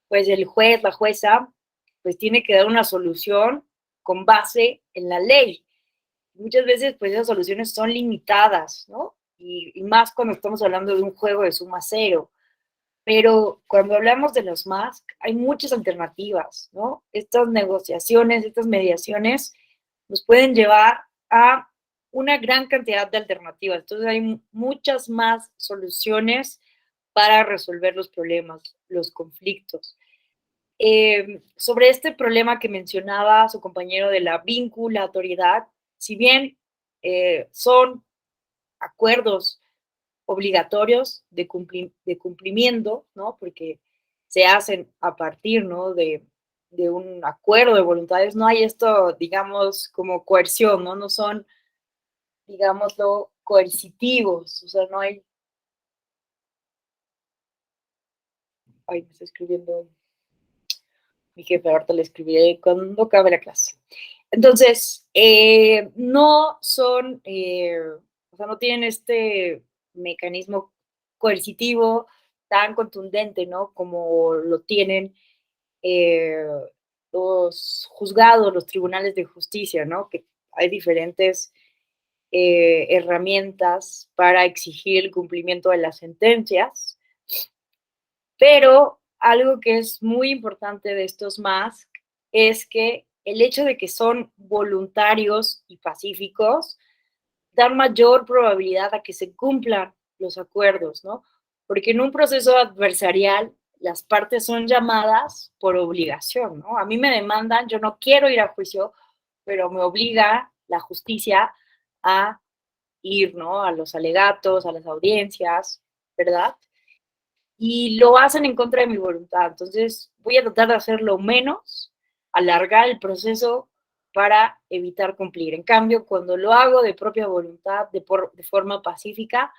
pues el juez, la jueza, pues tiene que dar una solución con base en la ley. Muchas veces, pues esas soluciones son limitadas, ¿no? Y más cuando estamos hablando de un juego de suma cero. Pero cuando hablamos de los MASC, hay muchas alternativas, ¿no? Estas negociaciones, estas mediaciones nos pueden llevar a una gran cantidad de alternativas. Entonces hay muchas más soluciones para resolver los problemas, los conflictos. Sobre este problema que mencionaba su compañero de la vinculatoriedad, si bien son acuerdos obligatorios de cumplimiento, ¿no? Porque se hacen a partir, ¿no? de un acuerdo de voluntades, no hay esto, digamos, como coerción, ¿no? No son, digámoslo, coercitivos, o sea, no hay... Ay, me está escribiendo mi jefe, ahorita le escribiré cuando acabe la clase. Entonces, no son, o sea, no tienen este mecanismo coercitivo tan contundente, ¿no? Como lo tienen los juzgados, los tribunales de justicia, ¿no? Que hay diferentes herramientas para exigir el cumplimiento de las sentencias, pero algo que es muy importante de estos MASC es que el hecho de que son voluntarios y pacíficos dan mayor probabilidad a que se cumplan los acuerdos, ¿no? Porque en un proceso adversarial las partes son llamadas por obligación, ¿no? A mí me demandan, yo no quiero ir a juicio, pero me obliga la justicia a ir, ¿no? A los alegatos, a las audiencias, ¿verdad? Y lo hacen en contra de mi voluntad. Entonces, voy a tratar de hacerlo menos, alargar el proceso para evitar cumplir. En cambio, cuando lo hago de propia voluntad, de forma pacífica,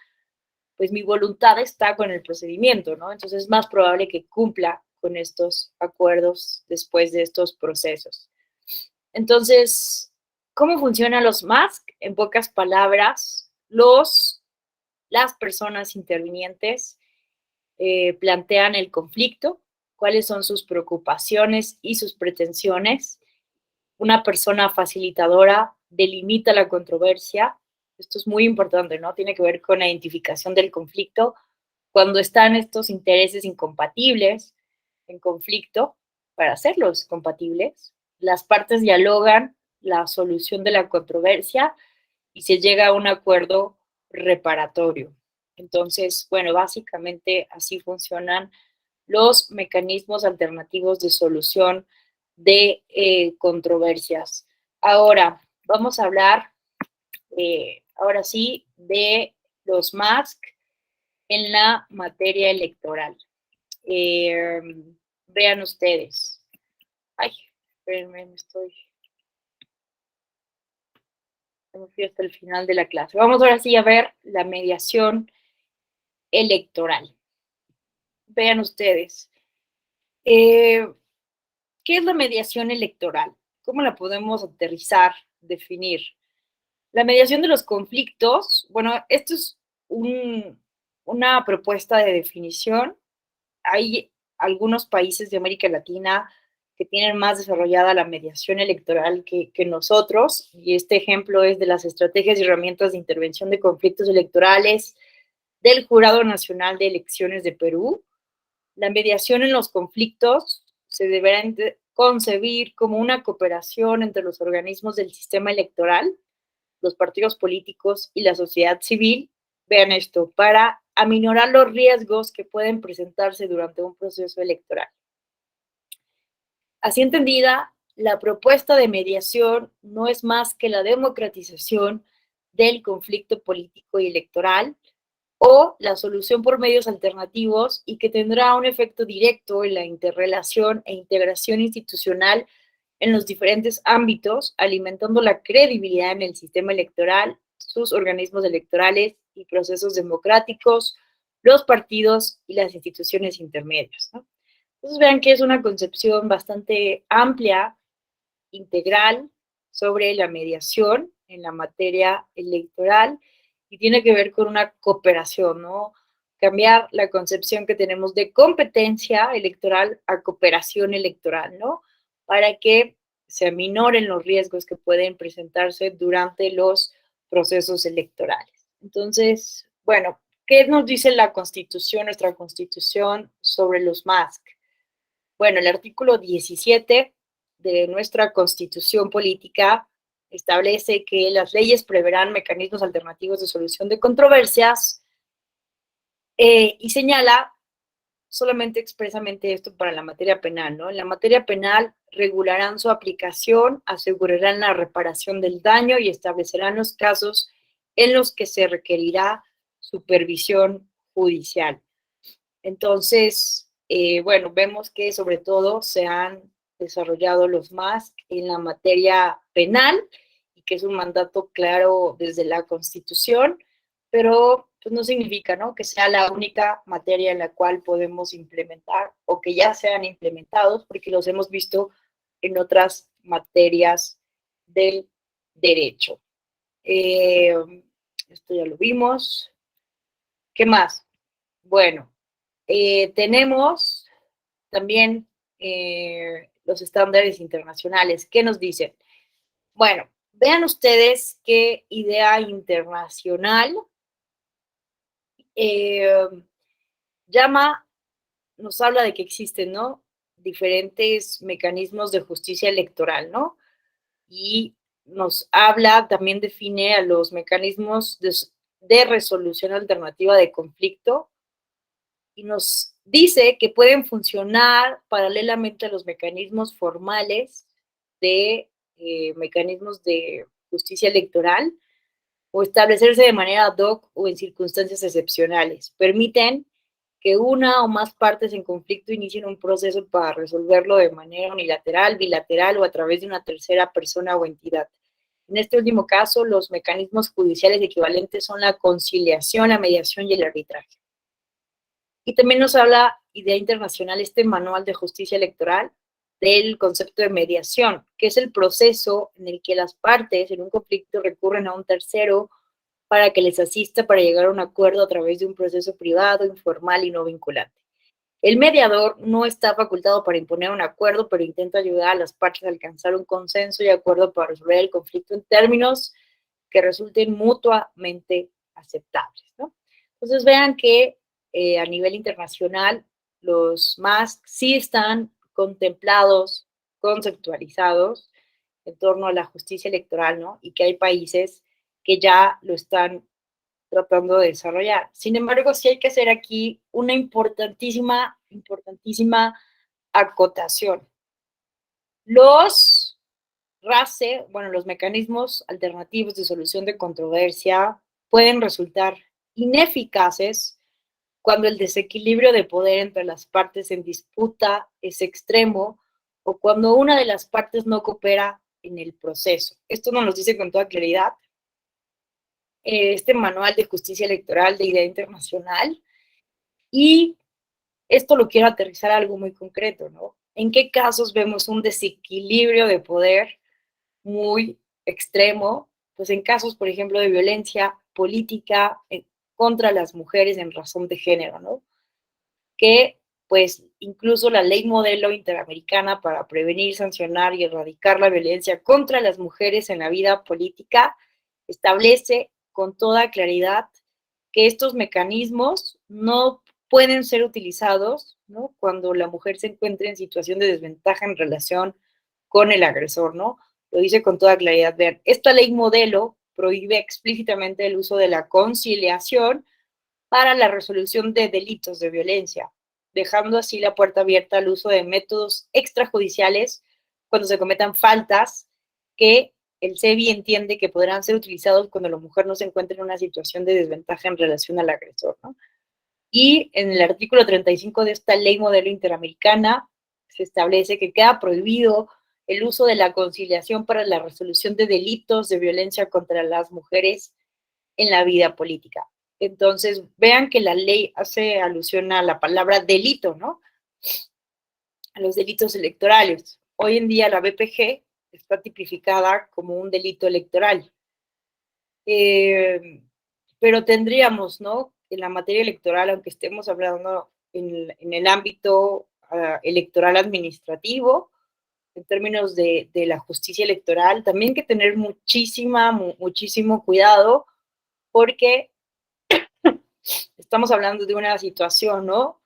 pues mi voluntad está con el procedimiento, ¿no? Entonces es más probable que cumpla con estos acuerdos después de estos procesos. Entonces, ¿cómo funcionan los MASC? En pocas palabras, las personas intervinientes plantean el conflicto, cuáles son sus preocupaciones y sus pretensiones. Una persona facilitadora delimita la controversia. Esto es muy importante, ¿no? Tiene que ver con la identificación del conflicto. Cuando están estos intereses incompatibles en conflicto, para hacerlos compatibles, las partes dialogan la solución de la controversia y se llega a un acuerdo reparatorio. Entonces, bueno, básicamente así funcionan los mecanismos alternativos de solución de controversias. Ahora, vamos a hablar, ahora sí, de los MASC en la materia electoral. Vean ustedes. Ay, espérenme, me fui hasta el final de la clase. Vamos ahora sí a ver la mediación electoral. Vean ustedes. ¿Qué es la mediación electoral? ¿Cómo la podemos aterrizar, definir? La mediación de los conflictos, bueno, esto es una propuesta de definición. Hay algunos países de América Latina que tienen más desarrollada la mediación electoral que nosotros, y este ejemplo es de las estrategias y herramientas de intervención de conflictos electorales del Jurado Nacional de Elecciones de Perú. La mediación en los conflictos se deberá concebir como una cooperación entre los organismos del sistema electoral, los partidos políticos y la sociedad civil, vean esto, para aminorar los riesgos que pueden presentarse durante un proceso electoral. Así entendida, la propuesta de mediación no es más que la democratización del conflicto político y electoral o la solución por medios alternativos y que tendrá un efecto directo en la interrelación e integración institucional en los diferentes ámbitos, alimentando la credibilidad en el sistema electoral, sus organismos electorales y procesos democráticos, los partidos y las instituciones intermedias, ¿no? Entonces vean que es una concepción bastante amplia, integral, sobre la mediación en la materia electoral y tiene que ver con una cooperación, ¿no? Cambiar la concepción que tenemos de competencia electoral a cooperación electoral, ¿no? Para que se aminoren los riesgos que pueden presentarse durante los procesos electorales. Entonces, bueno, ¿qué nos dice la Constitución, nuestra Constitución, sobre los MASC? Bueno, el artículo 17 de nuestra Constitución Política establece que las leyes preverán mecanismos alternativos de solución de controversias y señala solamente expresamente esto para la materia penal, ¿no? En la materia penal regularán su aplicación, asegurarán la reparación del daño y establecerán los casos en los que se requerirá supervisión judicial. Entonces, bueno, vemos que sobre todo se han desarrollado los MASC en la materia penal y que es un mandato claro desde la Constitución, pero pues no significa, ¿no?, que sea la única materia en la cual podemos implementar o que ya sean implementados, porque los hemos visto en otras materias del derecho. Esto ya lo vimos. ¿Qué más? Bueno, tenemos también los estándares internacionales. ¿Qué nos dicen? Bueno, vean ustedes qué idea internacional nos habla de que existen, ¿no?, diferentes mecanismos de justicia electoral, ¿no? Y nos habla, también define a los mecanismos de resolución alternativa de conflicto y nos dice que pueden funcionar paralelamente a los mecanismos formales de mecanismos de justicia electoral o establecerse de manera ad hoc o en circunstancias excepcionales. Permiten que una o más partes en conflicto inicien un proceso para resolverlo de manera unilateral, bilateral o a través de una tercera persona o entidad. En este último caso, los mecanismos judiciales equivalentes son la conciliación, la mediación y el arbitraje. Y también nos habla, idea internacional, este manual de justicia electoral, del concepto de mediación, que es el proceso en el que las partes en un conflicto recurren a un tercero para que les asista para llegar a un acuerdo a través de un proceso privado, informal y no vinculante. El mediador no está facultado para imponer un acuerdo, pero intenta ayudar a las partes a alcanzar un consenso y acuerdo para resolver el conflicto en términos que resulten mutuamente aceptables, ¿no? Entonces vean que a nivel internacional los MASC sí están contemplados, conceptualizados en torno a la justicia electoral, ¿no? Y que hay países que ya lo están tratando de desarrollar. Sin embargo, sí hay que hacer aquí una importantísima acotación. Los RACE, bueno, los mecanismos alternativos de solución de controversia pueden resultar ineficaces cuando el desequilibrio de poder entre las partes en disputa es extremo o cuando una de las partes no coopera en el proceso. Esto nos lo dice con toda claridad este manual de justicia electoral de idea internacional, y esto lo quiero aterrizar a algo muy concreto, ¿no? ¿En qué casos vemos un desequilibrio de poder muy extremo? Pues en casos, por ejemplo, de violencia política contra las mujeres en razón de género, ¿no? Que pues incluso la ley modelo interamericana para prevenir, sancionar y erradicar la violencia contra las mujeres en la vida política establece con toda claridad que estos mecanismos no pueden ser utilizados, ¿no? Cuando la mujer se encuentra en situación de desventaja en relación con el agresor, ¿no? Lo dice con toda claridad. Vean, esta ley modelo prohíbe explícitamente el uso de la conciliación para la resolución de delitos de violencia, dejando así la puerta abierta al uso de métodos extrajudiciales cuando se cometan faltas que el SEBI entiende que podrán ser utilizados cuando la mujer no se encuentra en una situación de desventaja en relación al agresor, ¿no? Y en el artículo 35 de esta ley modelo interamericana se establece que queda prohibido el uso de la conciliación para la resolución de delitos de violencia contra las mujeres en la vida política. Entonces, vean que la ley hace alusión a la palabra delito, ¿no? A los delitos electorales. Hoy en día la BPG está tipificada como un delito electoral. Pero tendríamos, ¿no? En la materia electoral, aunque estemos hablando en el ámbito electoral administrativo, en términos de la justicia electoral, también hay que tener muchísimo cuidado, porque estamos hablando de una situación, ¿no?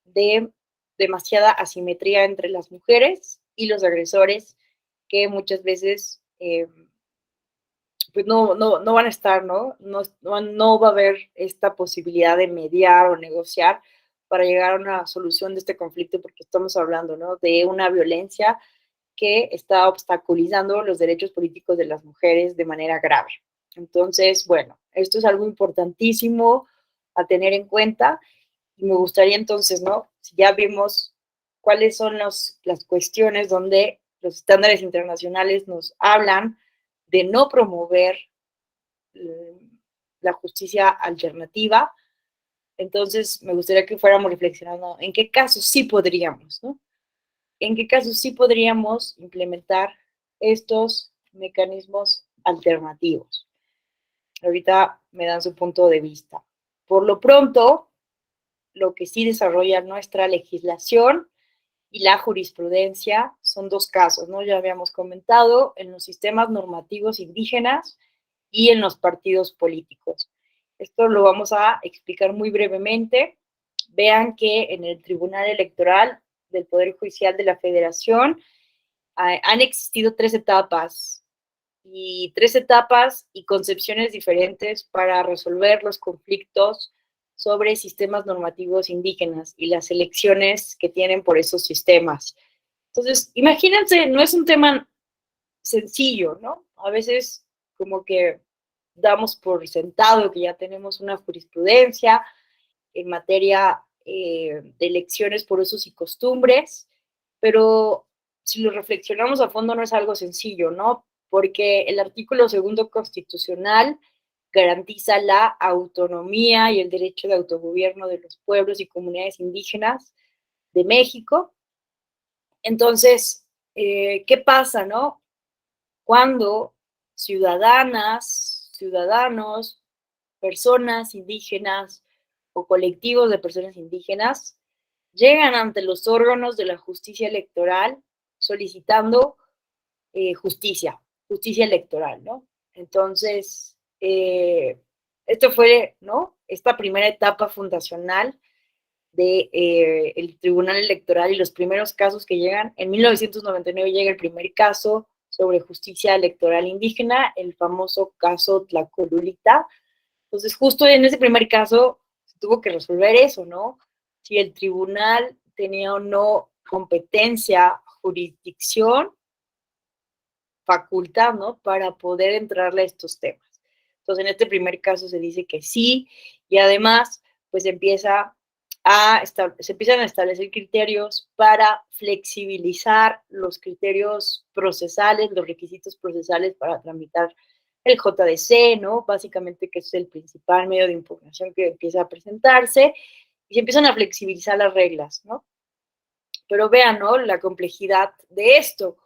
De demasiada asimetría entre las mujeres y los agresores, que muchas veces pues no van a estar, ¿no? No va a haber esta posibilidad de mediar o negociar para llegar a una solución de este conflicto, porque estamos hablando, ¿no? De una violencia que está obstaculizando los derechos políticos de las mujeres de manera grave. Entonces, bueno, esto es algo importantísimo a tener en cuenta, y me gustaría entonces, ¿no? Si ya vimos cuáles son las cuestiones donde los estándares internacionales nos hablan de no promover la justicia alternativa, entonces me gustaría que fuéramos reflexionando en qué casos sí podríamos, ¿no? En qué casos sí podríamos implementar estos mecanismos alternativos. Ahorita me dan su punto de vista. Por lo pronto, lo que sí desarrolla nuestra legislación y la jurisprudencia son dos casos, ¿no? Ya habíamos comentado, en los sistemas normativos indígenas y en los partidos políticos. Esto lo vamos a explicar muy brevemente. Vean que en el Tribunal Electoral del Poder Judicial de la Federación han existido tres etapas y concepciones diferentes para resolver los conflictos sobre sistemas normativos indígenas y las elecciones que tienen por esos sistemas. Entonces, imagínense, no es un tema sencillo, ¿no? A veces como que damos por sentado que ya tenemos una jurisprudencia en materia de elecciones por usos y costumbres, pero si lo reflexionamos a fondo no es algo sencillo, ¿no? Porque el artículo 2º constitucional garantiza la autonomía y el derecho de autogobierno de los pueblos y comunidades indígenas de México. Entonces, ¿qué pasa, no? Cuando ciudadanas, ciudadanos, personas indígenas o colectivos de personas indígenas llegan ante los órganos de la justicia electoral solicitando justicia electoral, ¿no? Entonces, esto fue, ¿no? Esta primera etapa fundacional de el Tribunal Electoral y los primeros casos que llegan. En 1999 llega el primer caso sobre justicia electoral indígena, el famoso caso Tlacolulita. Entonces, justo en ese primer caso se tuvo que resolver eso, ¿no? Si el tribunal tenía o no competencia, jurisdicción, facultad, ¿no? Para poder entrarle a estos temas. Entonces, en este primer caso se dice que sí, y además, pues se empiezan a establecer criterios para flexibilizar los criterios procesales, los requisitos procesales para tramitar el JDC, ¿no? Básicamente que es el principal medio de impugnación que empieza a presentarse, y se empiezan a flexibilizar las reglas, ¿no? Pero vean, ¿no? La complejidad de esto,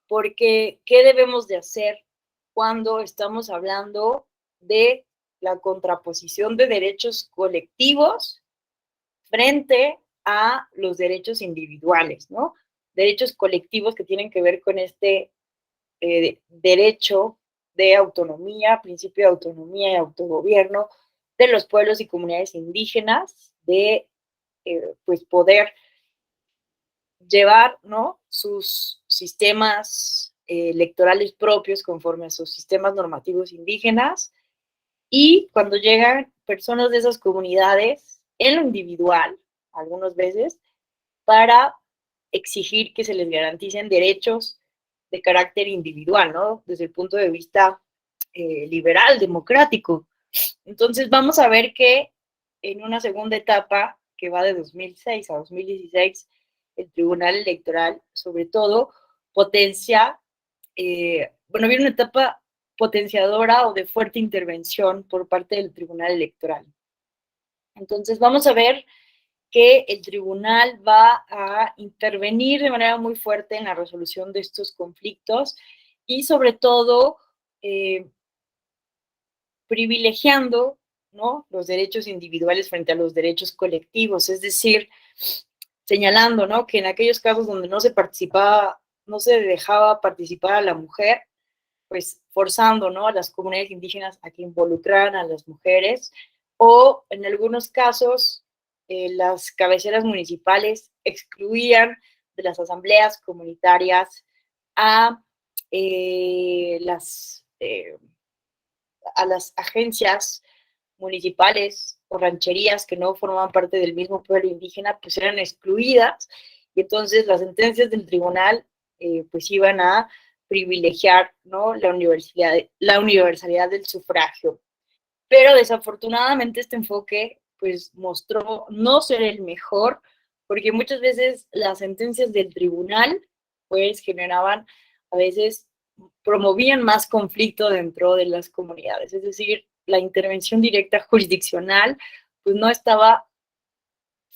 porque ¿qué debemos de hacer cuando estamos hablando de la contraposición de derechos colectivos frente a los derechos individuales, ¿no? Derechos colectivos que tienen que ver con este derecho de autonomía, principio de autonomía y autogobierno de los pueblos y comunidades indígenas, de pues poder llevar, ¿no? Sus sistemas electorales propios conforme a sus sistemas normativos indígenas, y cuando llegan personas de esas comunidades en lo individual, algunas veces, para exigir que se les garanticen derechos de carácter individual, ¿no? Desde el punto de vista liberal, democrático. Entonces vamos a ver que en una segunda etapa, que va de 2006 a 2016, el Tribunal Electoral, sobre todo, potencia, viene una etapa potenciadora o de fuerte intervención por parte del Tribunal Electoral. Entonces vamos a ver que el tribunal va a intervenir de manera muy fuerte en la resolución de estos conflictos y sobre todo privilegiando, ¿no?, los derechos individuales frente a los derechos colectivos, es decir, señalando, ¿no?, que en aquellos casos donde no se dejaba participar a la mujer, pues forzando, ¿no?, a las comunidades indígenas a que involucraran a las mujeres, o en algunos casos las cabeceras municipales excluían de las asambleas comunitarias a las agencias municipales o rancherías que no formaban parte del mismo pueblo indígena, pues eran excluidas, y entonces las sentencias del tribunal pues iban a privilegiar, ¿no?, la universalidad del sufragio. Pero desafortunadamente este enfoque pues mostró no ser el mejor, porque muchas veces las sentencias del tribunal pues generaban, a veces promovían más conflicto dentro de las comunidades, es decir, la intervención directa jurisdiccional pues no estaba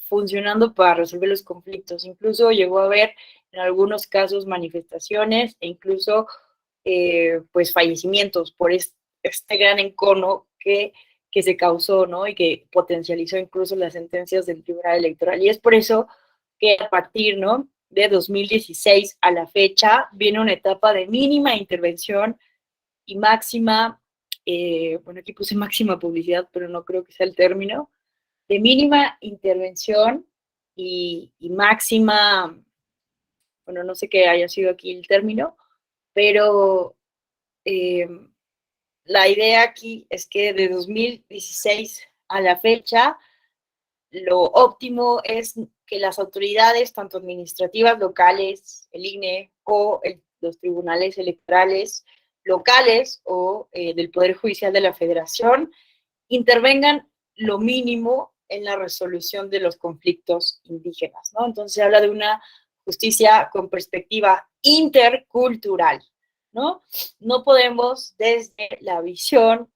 funcionando para resolver los conflictos. Incluso llegó a haber en algunos casos manifestaciones e incluso pues fallecimientos por este gran encono que se causó, ¿no?, y que potencializó incluso las sentencias del Tribunal Electoral. Y es por eso que a partir, ¿no?, de 2016 a la fecha viene una etapa de mínima intervención y máxima, aquí puse máxima publicidad, pero no creo que sea el término, de mínima intervención y máxima, no sé qué haya sido aquí el término, pero la idea aquí es que de 2016 a la fecha, lo óptimo es que las autoridades, tanto administrativas locales, el INE o los tribunales electorales locales o del Poder Judicial de la Federación, intervengan lo mínimo en la resolución de los conflictos indígenas, ¿no? Entonces se habla de una justicia con perspectiva intercultural, ¿no? No podemos desde la visión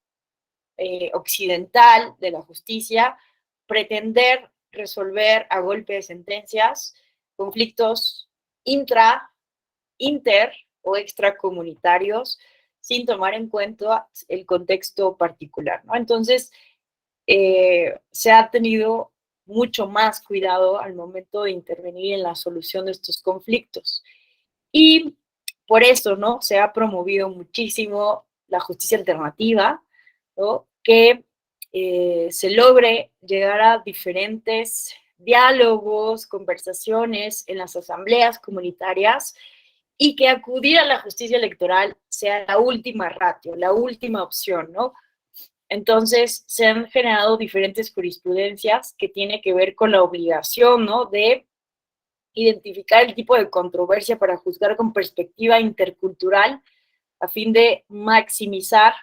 occidental de la justicia pretender resolver a golpe de sentencias conflictos inter o extracomunitarios sin tomar en cuenta el contexto particular, ¿no? Entonces, se ha tenido mucho más cuidado al momento de intervenir en la solución de estos conflictos. Y por eso, ¿no? Se ha promovido muchísimo la justicia alternativa, ¿no? Que se logre llegar a diferentes diálogos, conversaciones en las asambleas comunitarias y que acudir a la justicia electoral sea la última ratio, la última opción, ¿no? Entonces, se han generado diferentes jurisprudencias que tienen que ver con la obligación, ¿no? De identificar el tipo de controversia para juzgar con perspectiva intercultural a fin de maximizar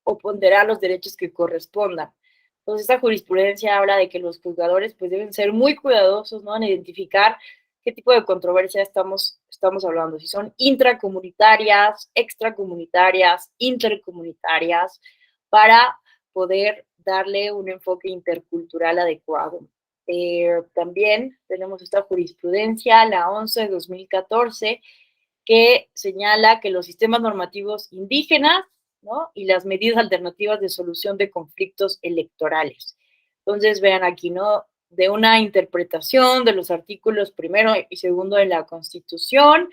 o ponderar los derechos que correspondan. Entonces, esta jurisprudencia habla de que los juzgadores pues deben ser muy cuidadosos, ¿no? En identificar qué tipo de controversia estamos hablando, si son intracomunitarias, extracomunitarias, intercomunitarias, para poder darle un enfoque intercultural adecuado. También tenemos esta jurisprudencia, la 11 de 2014, que señala que los sistemas normativos indígenas, ¿no? Y las medidas alternativas de solución de conflictos electorales. Entonces, vean aquí, ¿no? De una interpretación de los artículos 1 y 2 de la Constitución,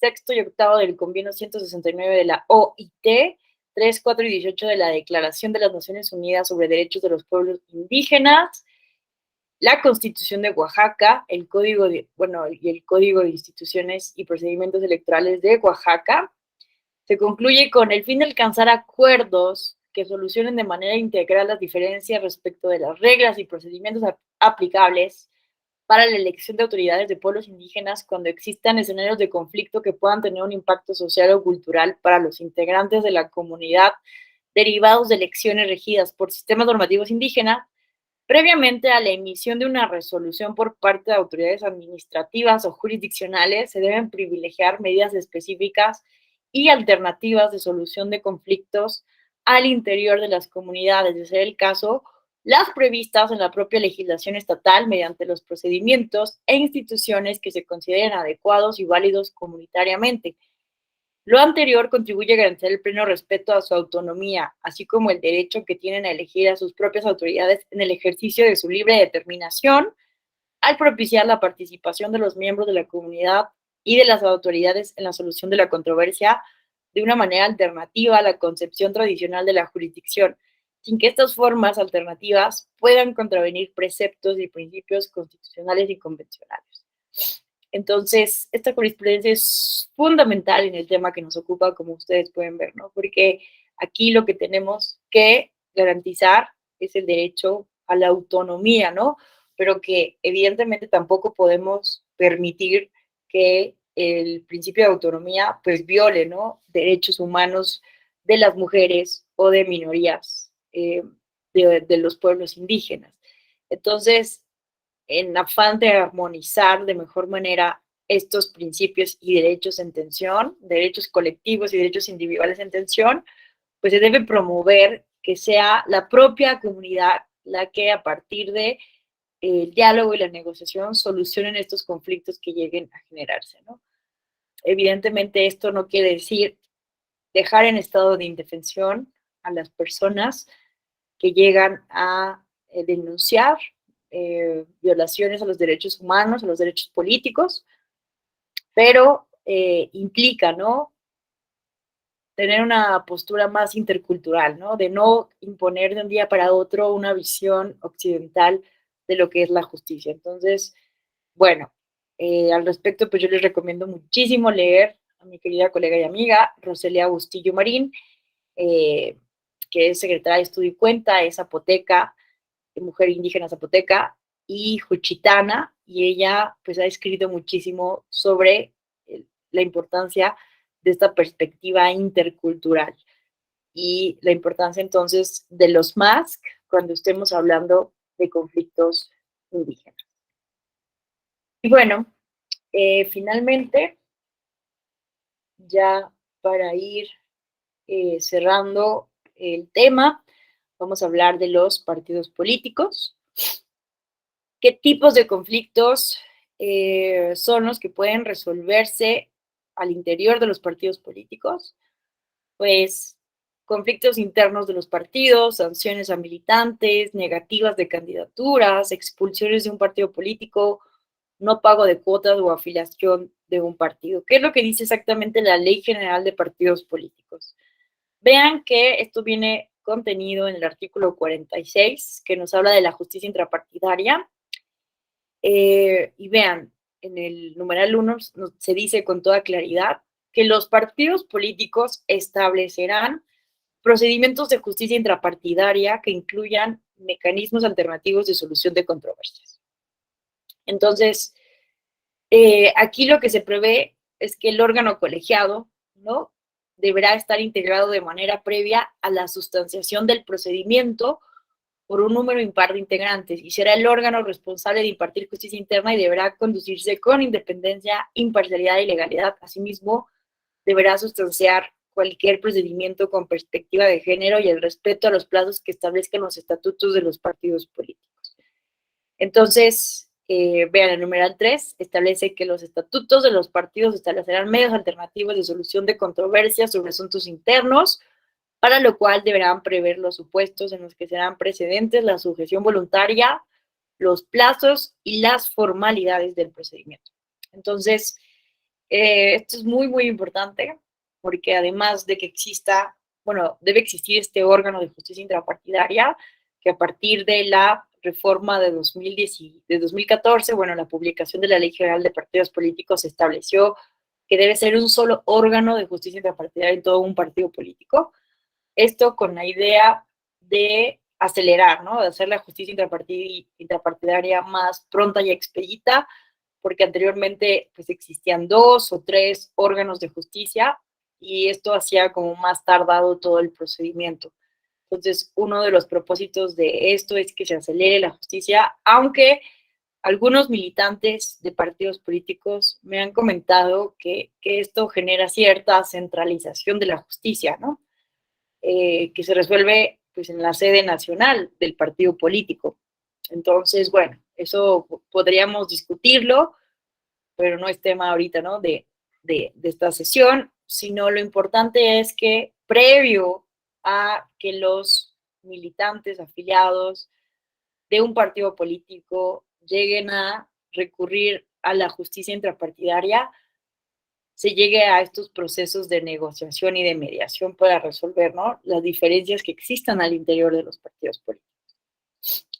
6 y 8 del Convenio 169 de la OIT, 3, 4 y 18 de la Declaración de las Naciones Unidas sobre Derechos de los Pueblos Indígenas, la Constitución de Oaxaca, el Código de Instituciones y Procedimientos Electorales de Oaxaca. Se concluye con el fin de alcanzar acuerdos que solucionen de manera integral las diferencias respecto de las reglas y procedimientos aplicables para la elección de autoridades de pueblos indígenas cuando existan escenarios de conflicto que puedan tener un impacto social o cultural para los integrantes de la comunidad derivados de elecciones regidas por sistemas normativos indígenas, previamente a la emisión de una resolución por parte de autoridades administrativas o jurisdiccionales. Se deben privilegiar medidas específicas y alternativas de solución de conflictos al interior de las comunidades, de ser el caso, las previstas en la propia legislación estatal mediante los procedimientos e instituciones que se consideren adecuados y válidos comunitariamente. Lo anterior contribuye a garantizar el pleno respeto a su autonomía, así como el derecho que tienen a elegir a sus propias autoridades en el ejercicio de su libre determinación, al propiciar la participación de los miembros de la comunidad y de las autoridades en la solución de la controversia de una manera alternativa a la concepción tradicional de la jurisdicción, sin que estas formas alternativas puedan contravenir preceptos y principios constitucionales y convencionales. Entonces, esta jurisprudencia es fundamental en el tema que nos ocupa, como ustedes pueden ver, ¿no? Porque aquí lo que tenemos que garantizar es el derecho a la autonomía, ¿no? Pero que evidentemente tampoco podemos permitir que el principio de autonomía pues viole, ¿no? Derechos humanos de las mujeres o de minorías de los pueblos indígenas. Entonces, en afán de armonizar de mejor manera estos principios y derechos en tensión, derechos colectivos y derechos individuales en tensión, pues se debe promover que sea la propia comunidad la que a partir de el diálogo y la negociación solucionen estos conflictos que lleguen a generarse, ¿no? Evidentemente esto no quiere decir dejar en estado de indefensión a las personas que llegan a denunciar violaciones a los derechos humanos, a los derechos políticos, pero implica, ¿no? Tener una postura más intercultural, ¿no? De no imponer de un día para otro una visión occidental de lo que es la justicia. Entonces, bueno, al respecto, pues yo les recomiendo muchísimo leer a mi querida colega y amiga Roselia Bustillo Marín, que es secretaria de Estudio y Cuenta, es zapoteca, mujer indígena zapoteca y juchitana, y ella pues ha escrito muchísimo sobre la importancia de esta perspectiva intercultural y la importancia entonces de los MASC cuando estemos hablando de conflictos indígenas. Y bueno, finalmente, ya para ir cerrando el tema, vamos a hablar de los partidos políticos. ¿Qué tipos de conflictos son los que pueden resolverse al interior de los partidos políticos? Pues conflictos internos de los partidos, sanciones a militantes, negativas de candidaturas, expulsiones de un partido político, no pago de cuotas o afiliación de un partido. ¿Qué es lo que dice exactamente la Ley General de Partidos Políticos? Vean que esto viene contenido en el artículo 46, que nos habla de la justicia intrapartidaria. Y vean, en el numeral 1 se dice con toda claridad que los partidos políticos establecerán procedimientos de justicia intrapartidaria que incluyan mecanismos alternativos de solución de controversias. Entonces, aquí lo que se prevé es que el órgano colegiado, ¿no?, deberá estar integrado de manera previa a la sustanciación del procedimiento por un número impar de integrantes y será el órgano responsable de impartir justicia interna y deberá conducirse con independencia, imparcialidad y legalidad. Asimismo, deberá sustanciar cualquier procedimiento con perspectiva de género y el respeto a los plazos que establezcan los estatutos de los partidos políticos. Entonces, vean, el numeral 3 establece que los estatutos de los partidos establecerán medios alternativos de solución de controversias sobre asuntos internos, para lo cual deberán prever los supuestos en los que serán precedentes la sujeción voluntaria, los plazos y las formalidades del procedimiento. Entonces, esto es muy, muy importante, porque además de que exista, bueno, debe existir este órgano de justicia intrapartidaria, que a partir de la reforma de 2014, bueno, la publicación de la Ley General de Partidos Políticos se estableció que debe ser un solo órgano de justicia intrapartidaria en todo un partido político. Esto con la idea de acelerar, ¿no?, de hacer la justicia intrapartidaria más pronta y expedita, porque anteriormente pues existían 2 o 3 órganos de justicia y esto hacía como más tardado todo el procedimiento. Entonces, uno de los propósitos de esto es que se acelere la justicia, aunque algunos militantes de partidos políticos me han comentado que esto genera cierta centralización de la justicia, ¿no?, que se resuelve pues en la sede nacional del partido político. Entonces, bueno, eso podríamos discutirlo, pero no es tema ahorita, ¿no?, de esta sesión, sino lo importante es que previo a que los militantes afiliados de un partido político lleguen a recurrir a la justicia intrapartidaria, se llegue a estos procesos de negociación y de mediación para resolver, ¿no?, las diferencias que existan al interior de los partidos políticos.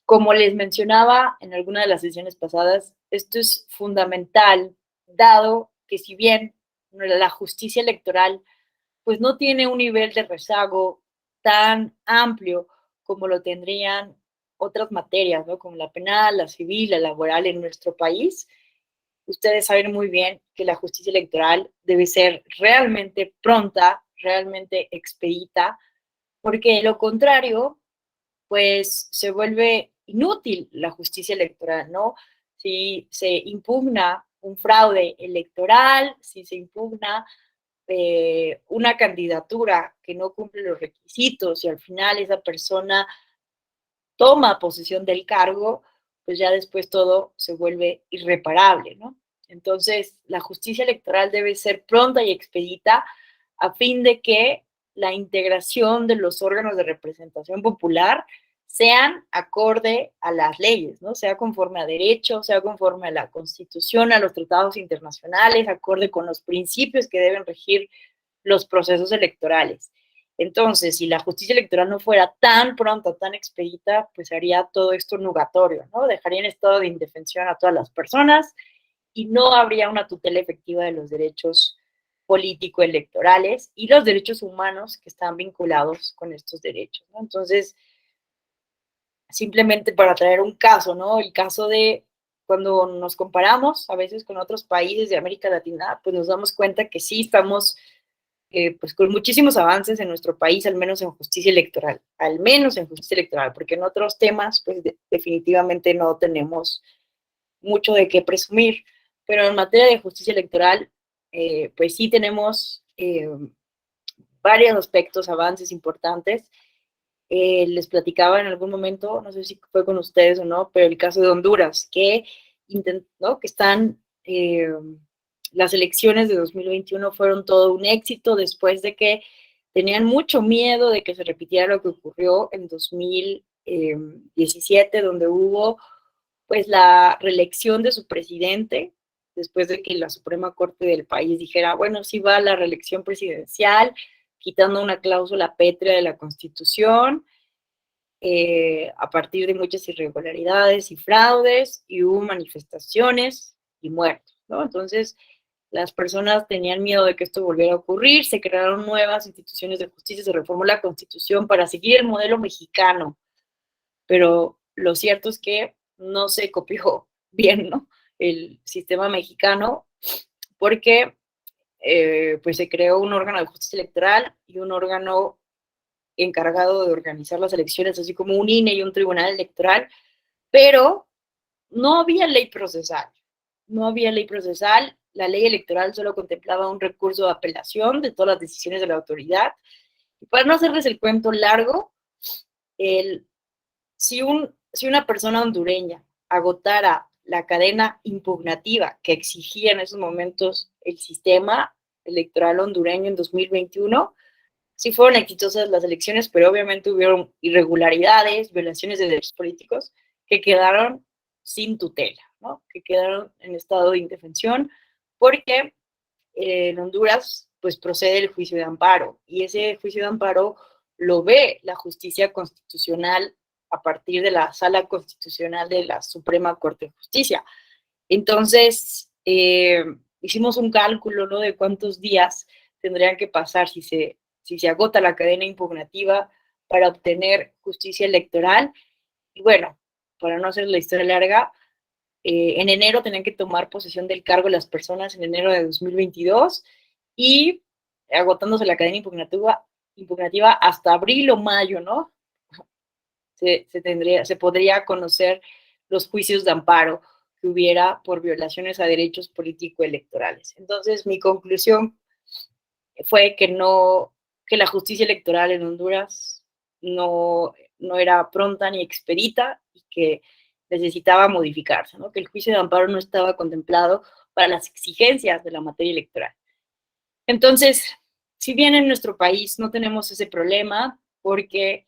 Como les mencionaba en alguna de las sesiones pasadas, esto es fundamental, dado que si bien la justicia electoral pues no tiene un nivel de rezago tan amplio como lo tendrían otras materias, ¿no?, como la penal, la civil, la laboral en nuestro país, ustedes saben muy bien que la justicia electoral debe ser realmente pronta, realmente expedita, porque de lo contrario, pues se vuelve inútil la justicia electoral, ¿no? Si se impugna un fraude electoral, si se impugna una candidatura que no cumple los requisitos y al final esa persona toma posesión del cargo, pues ya después todo se vuelve irreparable, ¿no? Entonces, la justicia electoral debe ser pronta y expedita a fin de que la integración de los órganos de representación popular sean acorde a las leyes, ¿no? Sea conforme a derecho, sea conforme a la Constitución, a los tratados internacionales, acorde con los principios que deben regir los procesos electorales. Entonces, si la justicia electoral no fuera tan pronta, tan expedita, pues haría todo esto nugatorio, ¿no? Dejaría en estado de indefensión a todas las personas y no habría una tutela efectiva de los derechos político-electorales y los derechos humanos que están vinculados con estos derechos, ¿no? Entonces, simplemente para traer un caso, ¿no? El caso de cuando nos comparamos a veces con otros países de América Latina, pues nos damos cuenta que sí estamos pues con muchísimos avances en nuestro país, al menos en justicia electoral, porque en otros temas, pues definitivamente no tenemos mucho de qué presumir, pero en materia de justicia electoral, pues sí tenemos varios aspectos, avances importantes. Les platicaba en algún momento, no sé si fue con ustedes o no, pero el caso de Honduras, que están... las elecciones de 2021 fueron todo un éxito después de que tenían mucho miedo de que se repitiera lo que ocurrió en 2017, donde hubo pues la reelección de su presidente, después de que la Suprema Corte del país dijera, bueno, sí va a la reelección presidencial, quitando una cláusula pétrea de la Constitución, a partir de muchas irregularidades y fraudes, y hubo manifestaciones y muertos, ¿no? Entonces, las personas tenían miedo de que esto volviera a ocurrir, se crearon nuevas instituciones de justicia, se reformó la Constitución para seguir el modelo mexicano, pero lo cierto es que no se copió bien, ¿no?, el sistema mexicano, porque pues se creó un órgano de justicia electoral y un órgano encargado de organizar las elecciones, así como un INE y un tribunal electoral, pero no había ley procesal, no había ley procesal, la ley electoral solo contemplaba un recurso de apelación de todas las decisiones de la autoridad, y para no hacerles el cuento largo, si una persona hondureña agotara la cadena impugnativa que exigía en esos momentos el sistema electoral hondureño en 2021, sí fueron exitosas las elecciones, pero obviamente hubieron irregularidades, violaciones de derechos políticos que quedaron sin tutela, ¿no?, que quedaron en estado de indefensión, porque en Honduras pues procede el juicio de amparo, y ese juicio de amparo lo ve la justicia constitucional a partir de la Sala Constitucional de la Suprema Corte de Justicia. Entonces, hicimos un cálculo, ¿no?, de cuántos días tendrían que pasar si se agota la cadena impugnativa para obtener justicia electoral. Y bueno, para no hacer la historia larga, en enero tenían que tomar posesión del cargo las personas en enero de 2022, y agotándose la cadena impugnativa hasta abril o mayo, ¿no?, se podría conocer los juicios de amparo que hubiera por violaciones a derechos político-electorales. Entonces, mi conclusión fue que la justicia electoral en Honduras no era pronta ni expedita, y que necesitaba modificarse, ¿no?, que el juicio de amparo no estaba contemplado para las exigencias de la materia electoral. Entonces, si bien en nuestro país no tenemos ese problema, porque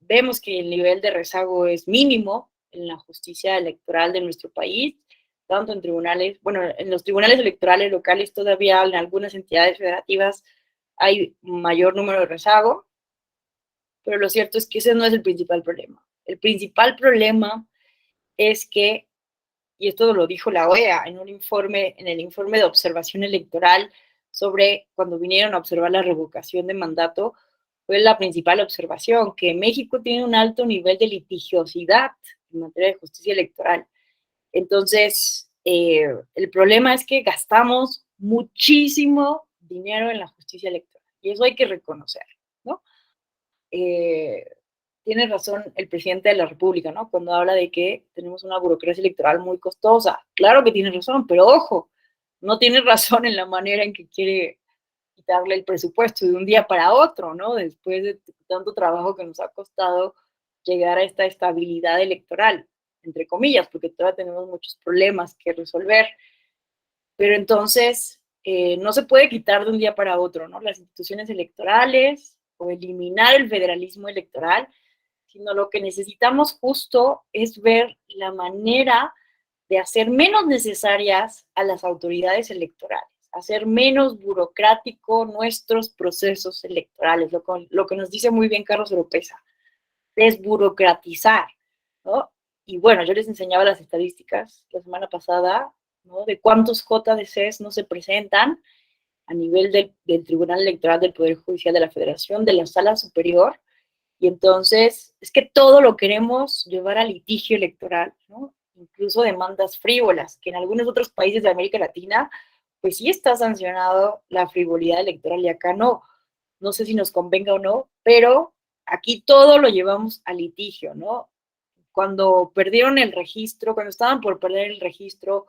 vemos que el nivel de rezago es mínimo en la justicia electoral de nuestro país, tanto en tribunales, bueno, en los tribunales electorales locales todavía en algunas entidades federativas hay mayor número de rezago, pero lo cierto es que ese no es el principal problema. El principal problema es que, y esto lo dijo la OEA en el informe de observación electoral sobre cuando vinieron a observar la revocación de mandato, fue la principal observación, que México tiene un alto nivel de litigiosidad en materia de justicia electoral. Entonces, el problema es que gastamos muchísimo dinero en la justicia electoral, y eso hay que reconocer, ¿no? Tiene razón el presidente de la República, ¿no?, cuando habla de que tenemos una burocracia electoral muy costosa. Claro que tiene razón, pero ojo, no tiene razón en la manera en que quiere quitarle el presupuesto de un día para otro, ¿no?, después de tanto trabajo que nos ha costado llegar a esta estabilidad electoral, entre comillas, porque todavía tenemos muchos problemas que resolver. Pero entonces, no se puede quitar de un día para otro, ¿no?, las instituciones electorales o eliminar el federalismo electoral, sino lo que necesitamos justo es ver la manera de hacer menos necesarias a las autoridades electorales, hacer menos burocrático nuestros procesos electorales, lo que nos dice muy bien Carlos Oropesa, desburocratizar, ¿no? Y bueno, yo les enseñaba las estadísticas la semana pasada, ¿no?, de cuántos JDCs no se presentan a nivel del Tribunal Electoral del Poder Judicial de la Federación, de la Sala Superior, y entonces es que todo lo queremos llevar a litigio electoral, ¿no?, incluso demandas frívolas, que en algunos otros países de América Latina, pues sí está sancionado la frivolidad electoral, y acá no. No sé si nos convenga o no, pero aquí todo lo llevamos a litigio, ¿no? Cuando perdieron el registro, cuando estaban por perder el registro,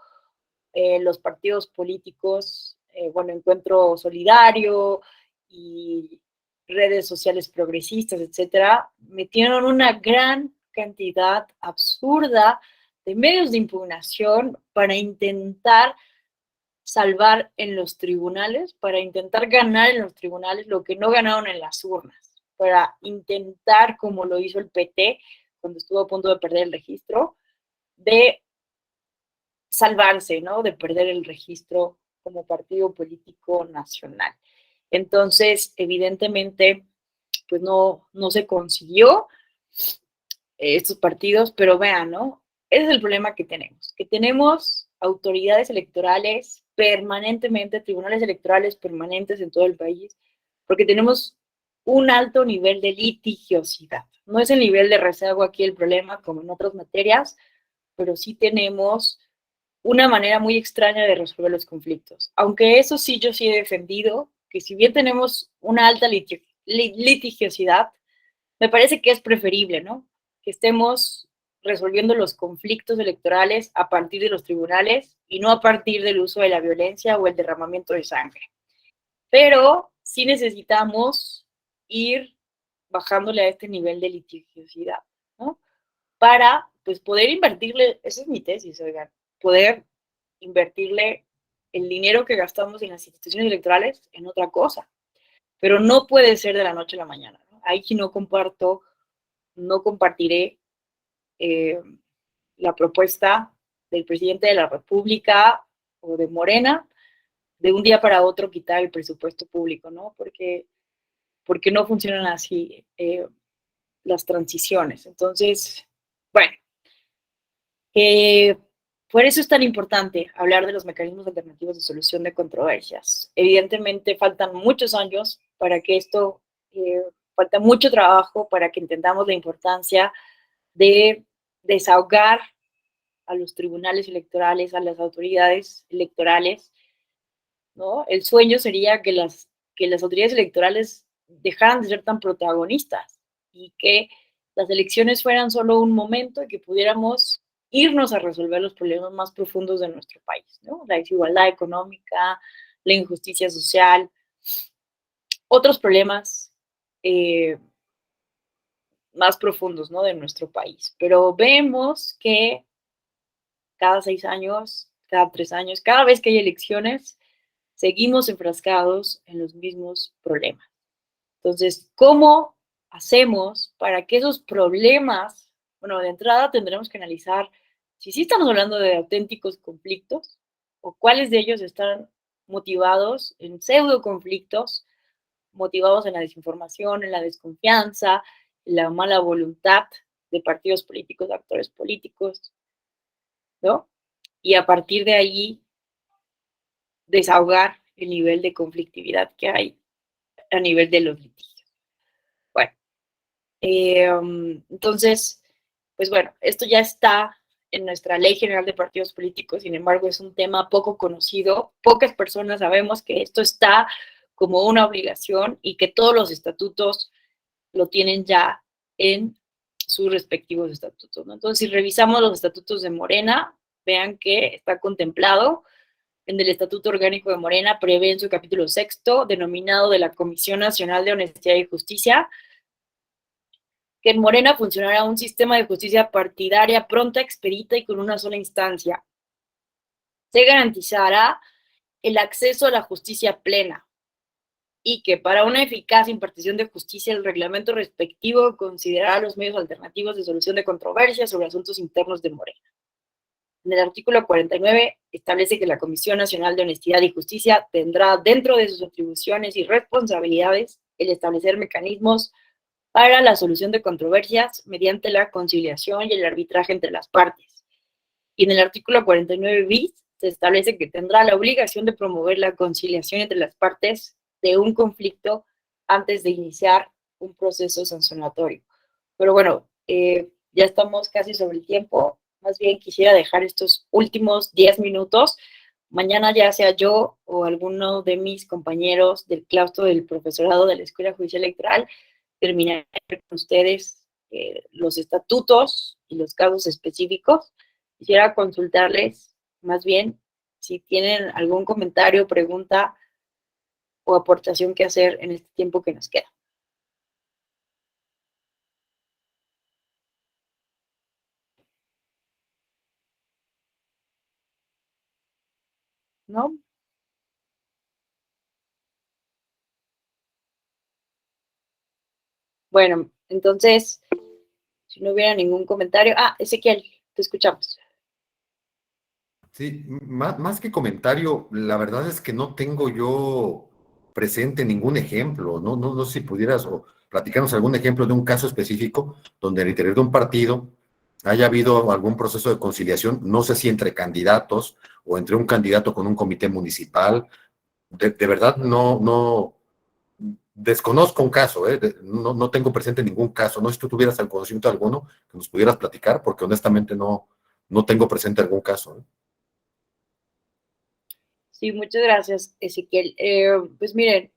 los partidos políticos, bueno, Encuentro Solidario y redes sociales progresistas, etcétera, metieron una gran cantidad absurda de medios de impugnación para intentar salvar en los tribunales, para intentar ganar en los tribunales lo que no ganaron en las urnas, para intentar, como lo hizo el PT cuando estuvo a punto de perder el registro, de salvarse, ¿no? De perder el registro como partido político nacional. Entonces, evidentemente, pues no se consiguió estos partidos, pero vean, ¿no? Ese es el problema que tenemos autoridades electorales permanentemente, tribunales electorales permanentes en todo el país, porque tenemos un alto nivel de litigiosidad. No es el nivel de rezago aquí el problema, como en otras materias, pero sí tenemos una manera muy extraña de resolver los conflictos. Aunque eso sí, yo sí he defendido que si bien tenemos una alta litigiosidad, me parece que es preferible, ¿no? Que estemos resolviendo los conflictos electorales a partir de los tribunales y no a partir del uso de la violencia o el derramamiento de sangre. Pero sí necesitamos ir bajándole a este nivel de litigiosidad, ¿no? Para, pues, poder invertirle, esa es mi tesis, oigan, poder invertirle el dinero que gastamos en las instituciones electorales en otra cosa. Pero no puede ser de la noche a la mañana, ¿no? Ahí sí no compartiré la propuesta del presidente de la República o de Morena de un día para otro quitar el presupuesto público, ¿no? Porque no funcionan así las transiciones. Entonces, bueno, por eso es tan importante hablar de los mecanismos alternativos de solución de controversias. Evidentemente faltan muchos años para que esto, falta mucho trabajo para que entendamos la importancia de desahogar a los tribunales electorales, a las autoridades electorales, ¿no? El sueño sería que las autoridades electorales dejaran de ser tan protagonistas y que las elecciones fueran solo un momento y que pudiéramos irnos a resolver los problemas más profundos de nuestro país, ¿no? La desigualdad económica, la injusticia social, otros problemas más profundos, ¿no? De nuestro país. Pero vemos que cada 6 años, cada 3 años, cada vez que hay elecciones, seguimos enfrascados en los mismos problemas. Entonces, ¿cómo hacemos para que esos problemas, bueno, de entrada tendremos que analizar si sí estamos hablando de auténticos conflictos o cuáles de ellos están motivados en pseudo conflictos, motivados en la desinformación, en la desconfianza, en la mala voluntad de partidos políticos, de actores políticos, ¿no? Y a partir de ahí desahogar el nivel de conflictividad que hay a nivel de los litigios. Bueno, entonces, pues bueno, esto ya está en nuestra Ley General de Partidos Políticos, sin embargo, es un tema poco conocido. Pocas personas sabemos que esto está como una obligación y que todos los estatutos lo tienen ya en sus respectivos estatutos, ¿no? Entonces, si revisamos los estatutos de Morena, vean que está contemplado en el Estatuto Orgánico de Morena, prevé en su capítulo 6, denominado de la Comisión Nacional de Honestidad y Justicia, que en Morena funcionará un sistema de justicia partidaria pronta, expedita y con una sola instancia. Se garantizará el acceso a la justicia plena y que para una eficaz impartición de justicia el reglamento respectivo considerará los medios alternativos de solución de controversias sobre asuntos internos de Morena. En el artículo 49 establece que la Comisión Nacional de Honestidad y Justicia tendrá dentro de sus atribuciones y responsabilidades el establecer mecanismos para la solución de controversias mediante la conciliación y el arbitraje entre las partes. Y en el artículo 49 bis se establece que tendrá la obligación de promover la conciliación entre las partes de un conflicto antes de iniciar un proceso sancionatorio. Pero bueno, ya estamos casi sobre el tiempo. Más bien quisiera dejar estos últimos 10 minutos. Mañana ya sea yo o alguno de mis compañeros del claustro del profesorado de la Escuela Judicial Electoral terminaré con ustedes los estatutos y los casos específicos. Quisiera consultarles más bien si tienen algún comentario, pregunta o aportación que hacer en este tiempo que nos queda. ¿No? Bueno, entonces, si no hubiera ningún comentario. Ezequiel, te escuchamos. Sí, más que comentario, la verdad es que no tengo yo presente ningún ejemplo, no sé si pudieras o platicarnos algún ejemplo de un caso específico donde al interior de un partido haya habido algún proceso de conciliación, no sé si entre candidatos o entre un candidato con un comité municipal. De verdad, no desconozco un caso, no tengo presente ningún caso. No sé si tú tuvieras el conocimiento alguno que nos pudieras platicar, porque honestamente no tengo presente algún caso, ¿eh? Sí, muchas gracias, Ezequiel. Pues miren,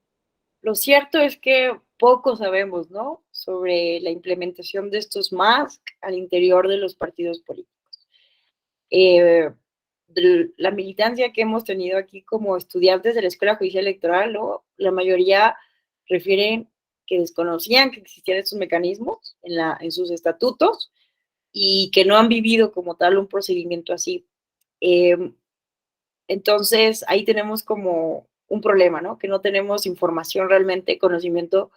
lo cierto es que poco sabemos, ¿no? Sobre la implementación de estos MASC al interior de los partidos políticos. La militancia que hemos tenido aquí como estudiantes de la Escuela Judicial Electoral, ¿no? La mayoría refieren que desconocían que existían estos mecanismos en sus estatutos y que no han vivido como tal un procedimiento así. Entonces, ahí tenemos como un problema, ¿no? Que no tenemos información realmente, conocimiento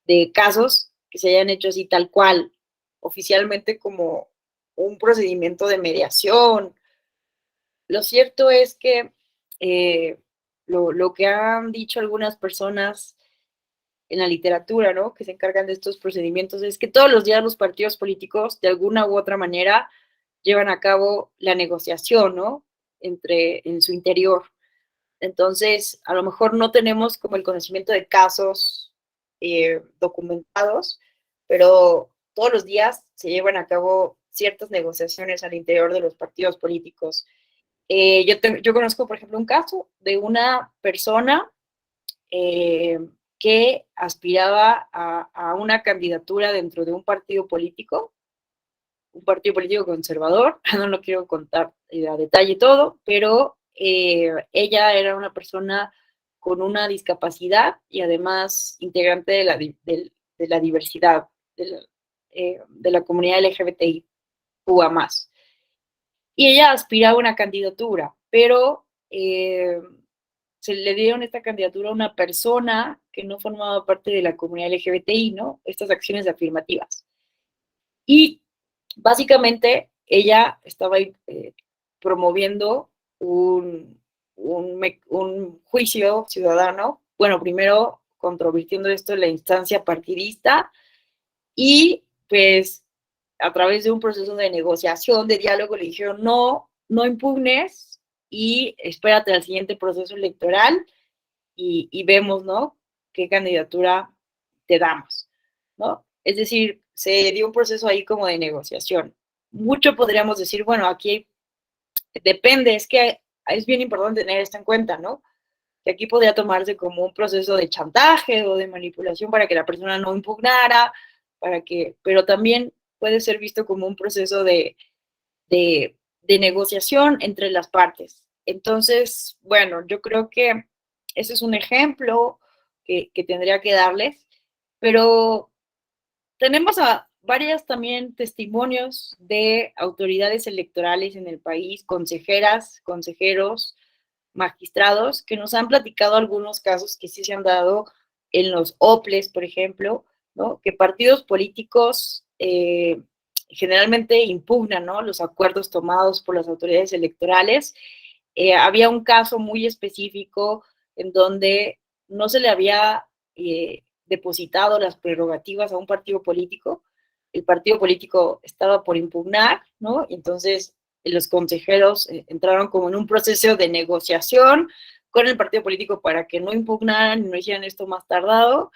de casos que se hayan hecho así tal cual, oficialmente como un procedimiento de mediación. Lo cierto es que lo que han dicho algunas personas en la literatura, ¿no? Que se encargan de estos procedimientos es que todos los días los partidos políticos, de alguna u otra manera, llevan a cabo la negociación, ¿no? En su interior. Entonces, a lo mejor no tenemos como el conocimiento de casos documentados, pero todos los días se llevan a cabo ciertas negociaciones al interior de los partidos políticos. Yo conozco, por ejemplo, un caso de una persona que aspiraba a una candidatura dentro de un partido político conservador. No lo quiero contar a detalle todo, pero ella era una persona con una discapacidad y además integrante de la diversidad, de la comunidad LGBTI, más. Y ella aspiraba a una candidatura, pero se le dieron esta candidatura a una persona que no formaba parte de la comunidad LGBTI, ¿no? Estas acciones afirmativas. Y básicamente ella estaba promoviendo un juicio ciudadano, bueno, primero controvirtiendo esto en la instancia partidista y pues a través de un proceso de negociación, de diálogo, le dijeron no impugnes y espérate al siguiente proceso electoral y vemos, ¿no? Qué candidatura te damos, ¿no? Es decir, se dio un proceso ahí como de negociación. Mucho podríamos decir, bueno, aquí depende, es que es bien importante tener esto en cuenta, ¿no? Que aquí podría tomarse como un proceso de chantaje o de manipulación para que la persona no impugnara, pero también puede ser visto como un proceso de negociación entre las partes. Entonces, bueno, yo creo que ese es un ejemplo que tendría que darles, pero tenemos a varias también testimonios de autoridades electorales en el país, consejeras, consejeros, magistrados, que nos han platicado algunos casos que sí se han dado en los OPLES, por ejemplo, ¿no? Que partidos políticos generalmente impugnan, ¿no? Los acuerdos tomados por las autoridades electorales. Había un caso muy específico en donde no se le había depositado las prerrogativas a un partido político. El partido político estaba por impugnar, ¿no? Entonces los consejeros entraron como en un proceso de negociación con el partido político para que no impugnaran y no hicieran esto más tardado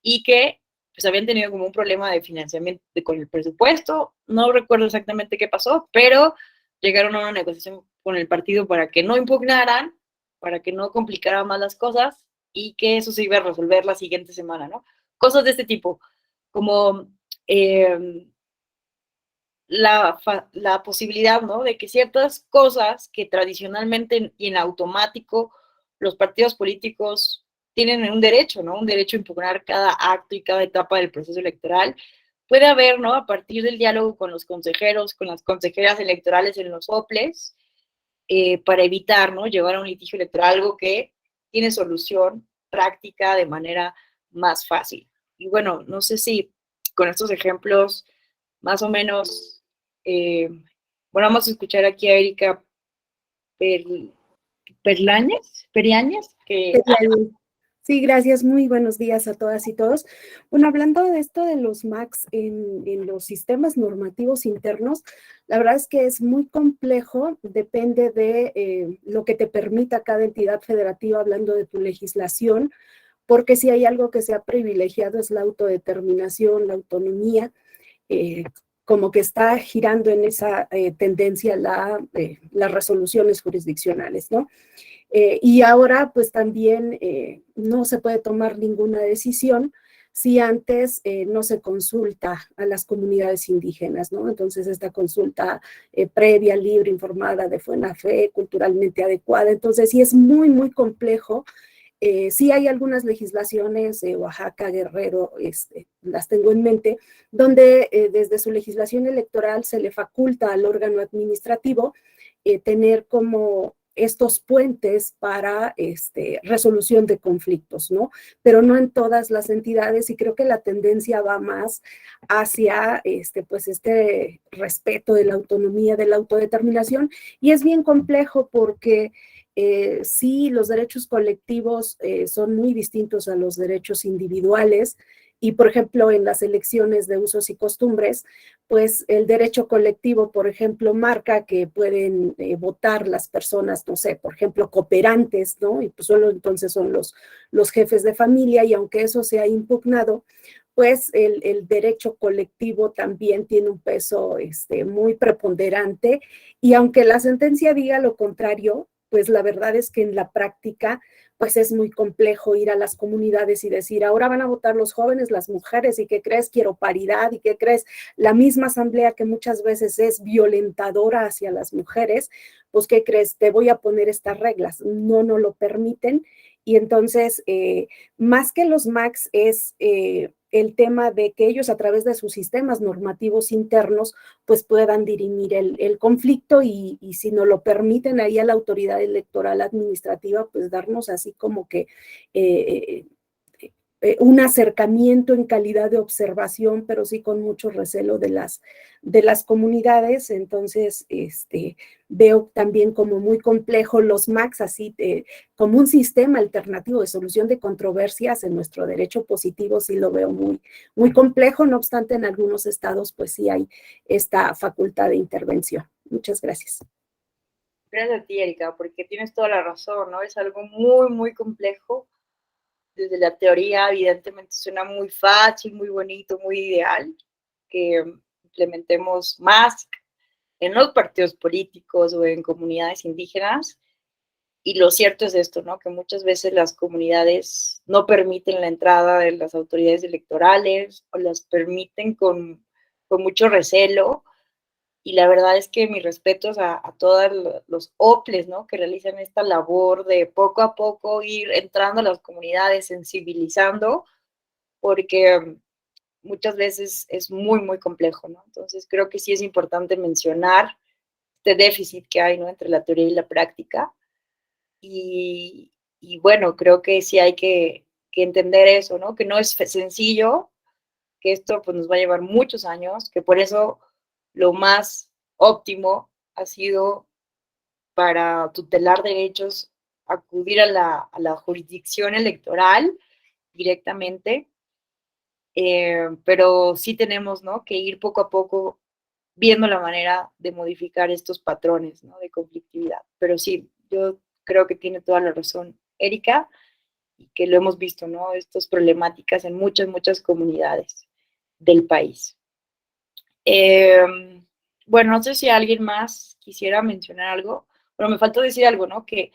y que pues habían tenido como un problema de financiamiento con el presupuesto. No recuerdo exactamente qué pasó, pero llegaron a una negociación con el partido para que no impugnaran, para que no complicaran más las cosas y que eso se iba a resolver la siguiente semana, ¿no? Cosas de este tipo, como la posibilidad, ¿no? De que ciertas cosas que tradicionalmente y en automático los partidos políticos tienen un derecho, ¿no? Un derecho a impugnar cada acto y cada etapa del proceso electoral. Puede haber, ¿no? A partir del diálogo con los consejeros, con las consejeras electorales en los OPLES, para evitar, ¿no? Llevar a un litigio electoral, algo que tiene solución práctica de manera más fácil. Y bueno, no sé si con estos ejemplos más o menos, bueno, vamos a escuchar aquí a Erika Periáñez, que... Sí, gracias. Muy buenos días a todas y todos. Bueno, hablando de esto de los MACs en los sistemas normativos internos, la verdad es que es muy complejo, depende de lo que te permita cada entidad federativa, hablando de tu legislación, porque si hay algo que se ha privilegiado es la autodeterminación, la autonomía, como que está girando en esa tendencia las resoluciones jurisdiccionales, ¿no? Y ahora, pues también no se puede tomar ninguna decisión si antes no se consulta a las comunidades indígenas, ¿no? Entonces, esta consulta previa, libre, informada, de buena fe, culturalmente adecuada. Entonces, sí es muy, muy complejo. Sí hay algunas legislaciones, Oaxaca, Guerrero, las tengo en mente, donde desde su legislación electoral se le faculta al órgano administrativo tener como estos puentes para resolución de conflictos, ¿no? Pero no en todas las entidades, y creo que la tendencia va más hacia pues este respeto de la autonomía, de la autodeterminación, y es bien complejo porque sí, los derechos colectivos son muy distintos a los derechos individuales, y por ejemplo en las elecciones de usos y costumbres, pues el derecho colectivo, por ejemplo, marca que pueden votar las personas, no sé, por ejemplo, cooperantes, ¿no? Y pues solo entonces son los jefes de familia, y aunque eso se ha impugnado, pues el derecho colectivo también tiene un peso muy preponderante, y aunque la sentencia diga lo contrario, pues la verdad es que en la práctica, pues es muy complejo ir a las comunidades y decir, ahora van a votar los jóvenes, las mujeres, ¿y qué crees? Quiero paridad, ¿y qué crees? La misma asamblea que muchas veces es violentadora hacia las mujeres, pues ¿qué crees? Te voy a poner estas reglas. No lo permiten, y entonces, más que los MACs es el tema de que ellos a través de sus sistemas normativos internos pues puedan dirimir el conflicto, y si no lo permiten ahí a la autoridad electoral administrativa, pues darnos así como que un acercamiento en calidad de observación, pero sí con mucho recelo de las comunidades. Entonces, veo también como muy complejo los MACs, así como un sistema alternativo de solución de controversias en nuestro derecho positivo, sí lo veo muy, muy complejo. No obstante, en algunos estados, pues sí hay esta facultad de intervención. Muchas gracias. Gracias a ti, Erika, porque tienes toda la razón, ¿no? Es algo muy, muy complejo. Desde la teoría, evidentemente, suena muy fácil, muy bonito, muy ideal, que implementemos más en los partidos políticos o en comunidades indígenas. Y lo cierto es esto, ¿no? Que muchas veces las comunidades no permiten la entrada de las autoridades electorales, o las permiten con mucho recelo. Y la verdad es que mis respetos a todos los OPLES, ¿no? Que realizan esta labor de poco a poco ir entrando a las comunidades, sensibilizando, porque muchas veces es muy, muy complejo, ¿no? Entonces creo que sí es importante mencionar este déficit que hay, ¿no? Entre la teoría y la práctica. Y bueno, creo que sí hay que entender eso, ¿no? Que no es sencillo, que esto pues nos va a llevar muchos años, que por eso lo más óptimo ha sido, para tutelar derechos, acudir a la jurisdicción electoral directamente, pero sí tenemos, ¿no? Que ir poco a poco viendo la manera de modificar estos patrones, ¿no? De conflictividad. Pero sí, yo creo que tiene toda la razón Erika, y que lo hemos visto, ¿no? Estas problemáticas en muchas, muchas comunidades del país. Bueno, no sé si alguien más quisiera mencionar algo. Bueno, me faltó decir algo, ¿no? Que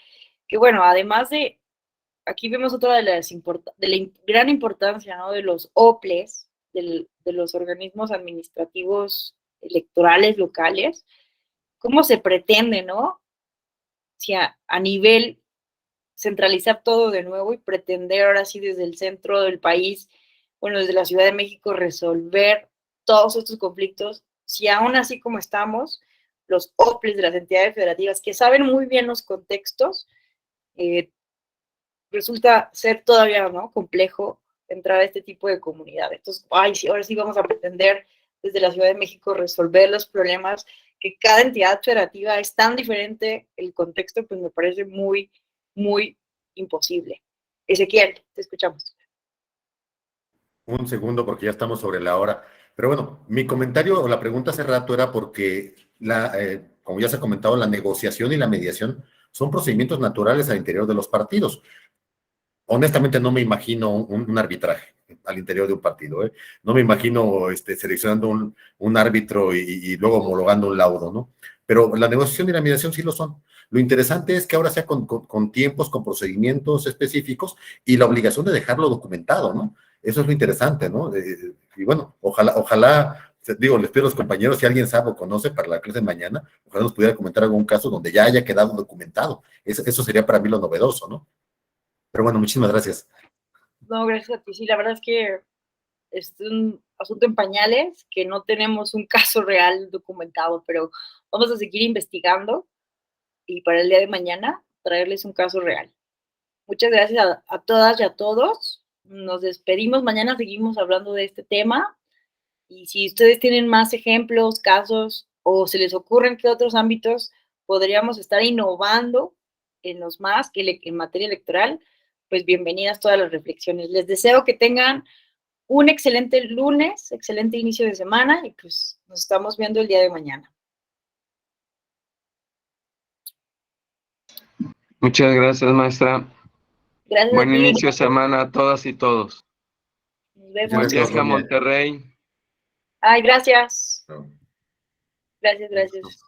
bueno, además de, aquí vemos otra de la gran importancia, ¿no? De los OPLES, de los organismos administrativos electorales locales, cómo se pretende, ¿no? Si a nivel centralizar todo de nuevo y pretender ahora sí desde el centro del país, bueno, desde la Ciudad de México, resolver todos estos conflictos, si aún así como estamos, los OPLES de las entidades federativas, que saben muy bien los contextos, resulta ser todavía, ¿no? Complejo entrar a este tipo de comunidad. Entonces, ay, sí, ahora sí vamos a pretender desde la Ciudad de México resolver los problemas, que cada entidad federativa es tan diferente, el contexto pues me parece muy, muy imposible. Ezequiel, te escuchamos. Un segundo porque ya estamos sobre la hora. Pero bueno, mi comentario o la pregunta hace rato era porque, como ya se ha comentado, la negociación y la mediación son procedimientos naturales al interior de los partidos. Honestamente no me imagino un arbitraje al interior de un partido, ¿eh? No me imagino seleccionando un árbitro y luego homologando un laudo, ¿no? Pero la negociación y la mediación sí lo son. Lo interesante es que ahora sea con tiempos, con procedimientos específicos y la obligación de dejarlo documentado, ¿no? Eso es lo interesante, ¿no? Y bueno, ojalá, digo, les pido a los compañeros, si alguien sabe o conoce para la clase de mañana, ojalá nos pudiera comentar algún caso donde ya haya quedado documentado. Eso sería para mí lo novedoso, ¿no? Pero bueno, muchísimas gracias. No, gracias a ti. Sí, la verdad es que es un asunto en pañales, que no tenemos un caso real documentado, pero vamos a seguir investigando y para el día de mañana traerles un caso real. Muchas gracias a todas y a todos. Nos despedimos. Mañana seguimos hablando de este tema. Y si ustedes tienen más ejemplos, casos, o se les ocurren qué otros ámbitos podríamos estar innovando en los más que en materia electoral, pues bienvenidas todas las reflexiones. Les deseo que tengan un excelente lunes, excelente inicio de semana y pues nos estamos viendo el día de mañana. Muchas gracias, maestra. Gracias Buen a ti. inicio de semana a todas y todos. Nos vemos. Buen viaje a Monterrey. Ay, gracias. Gracias.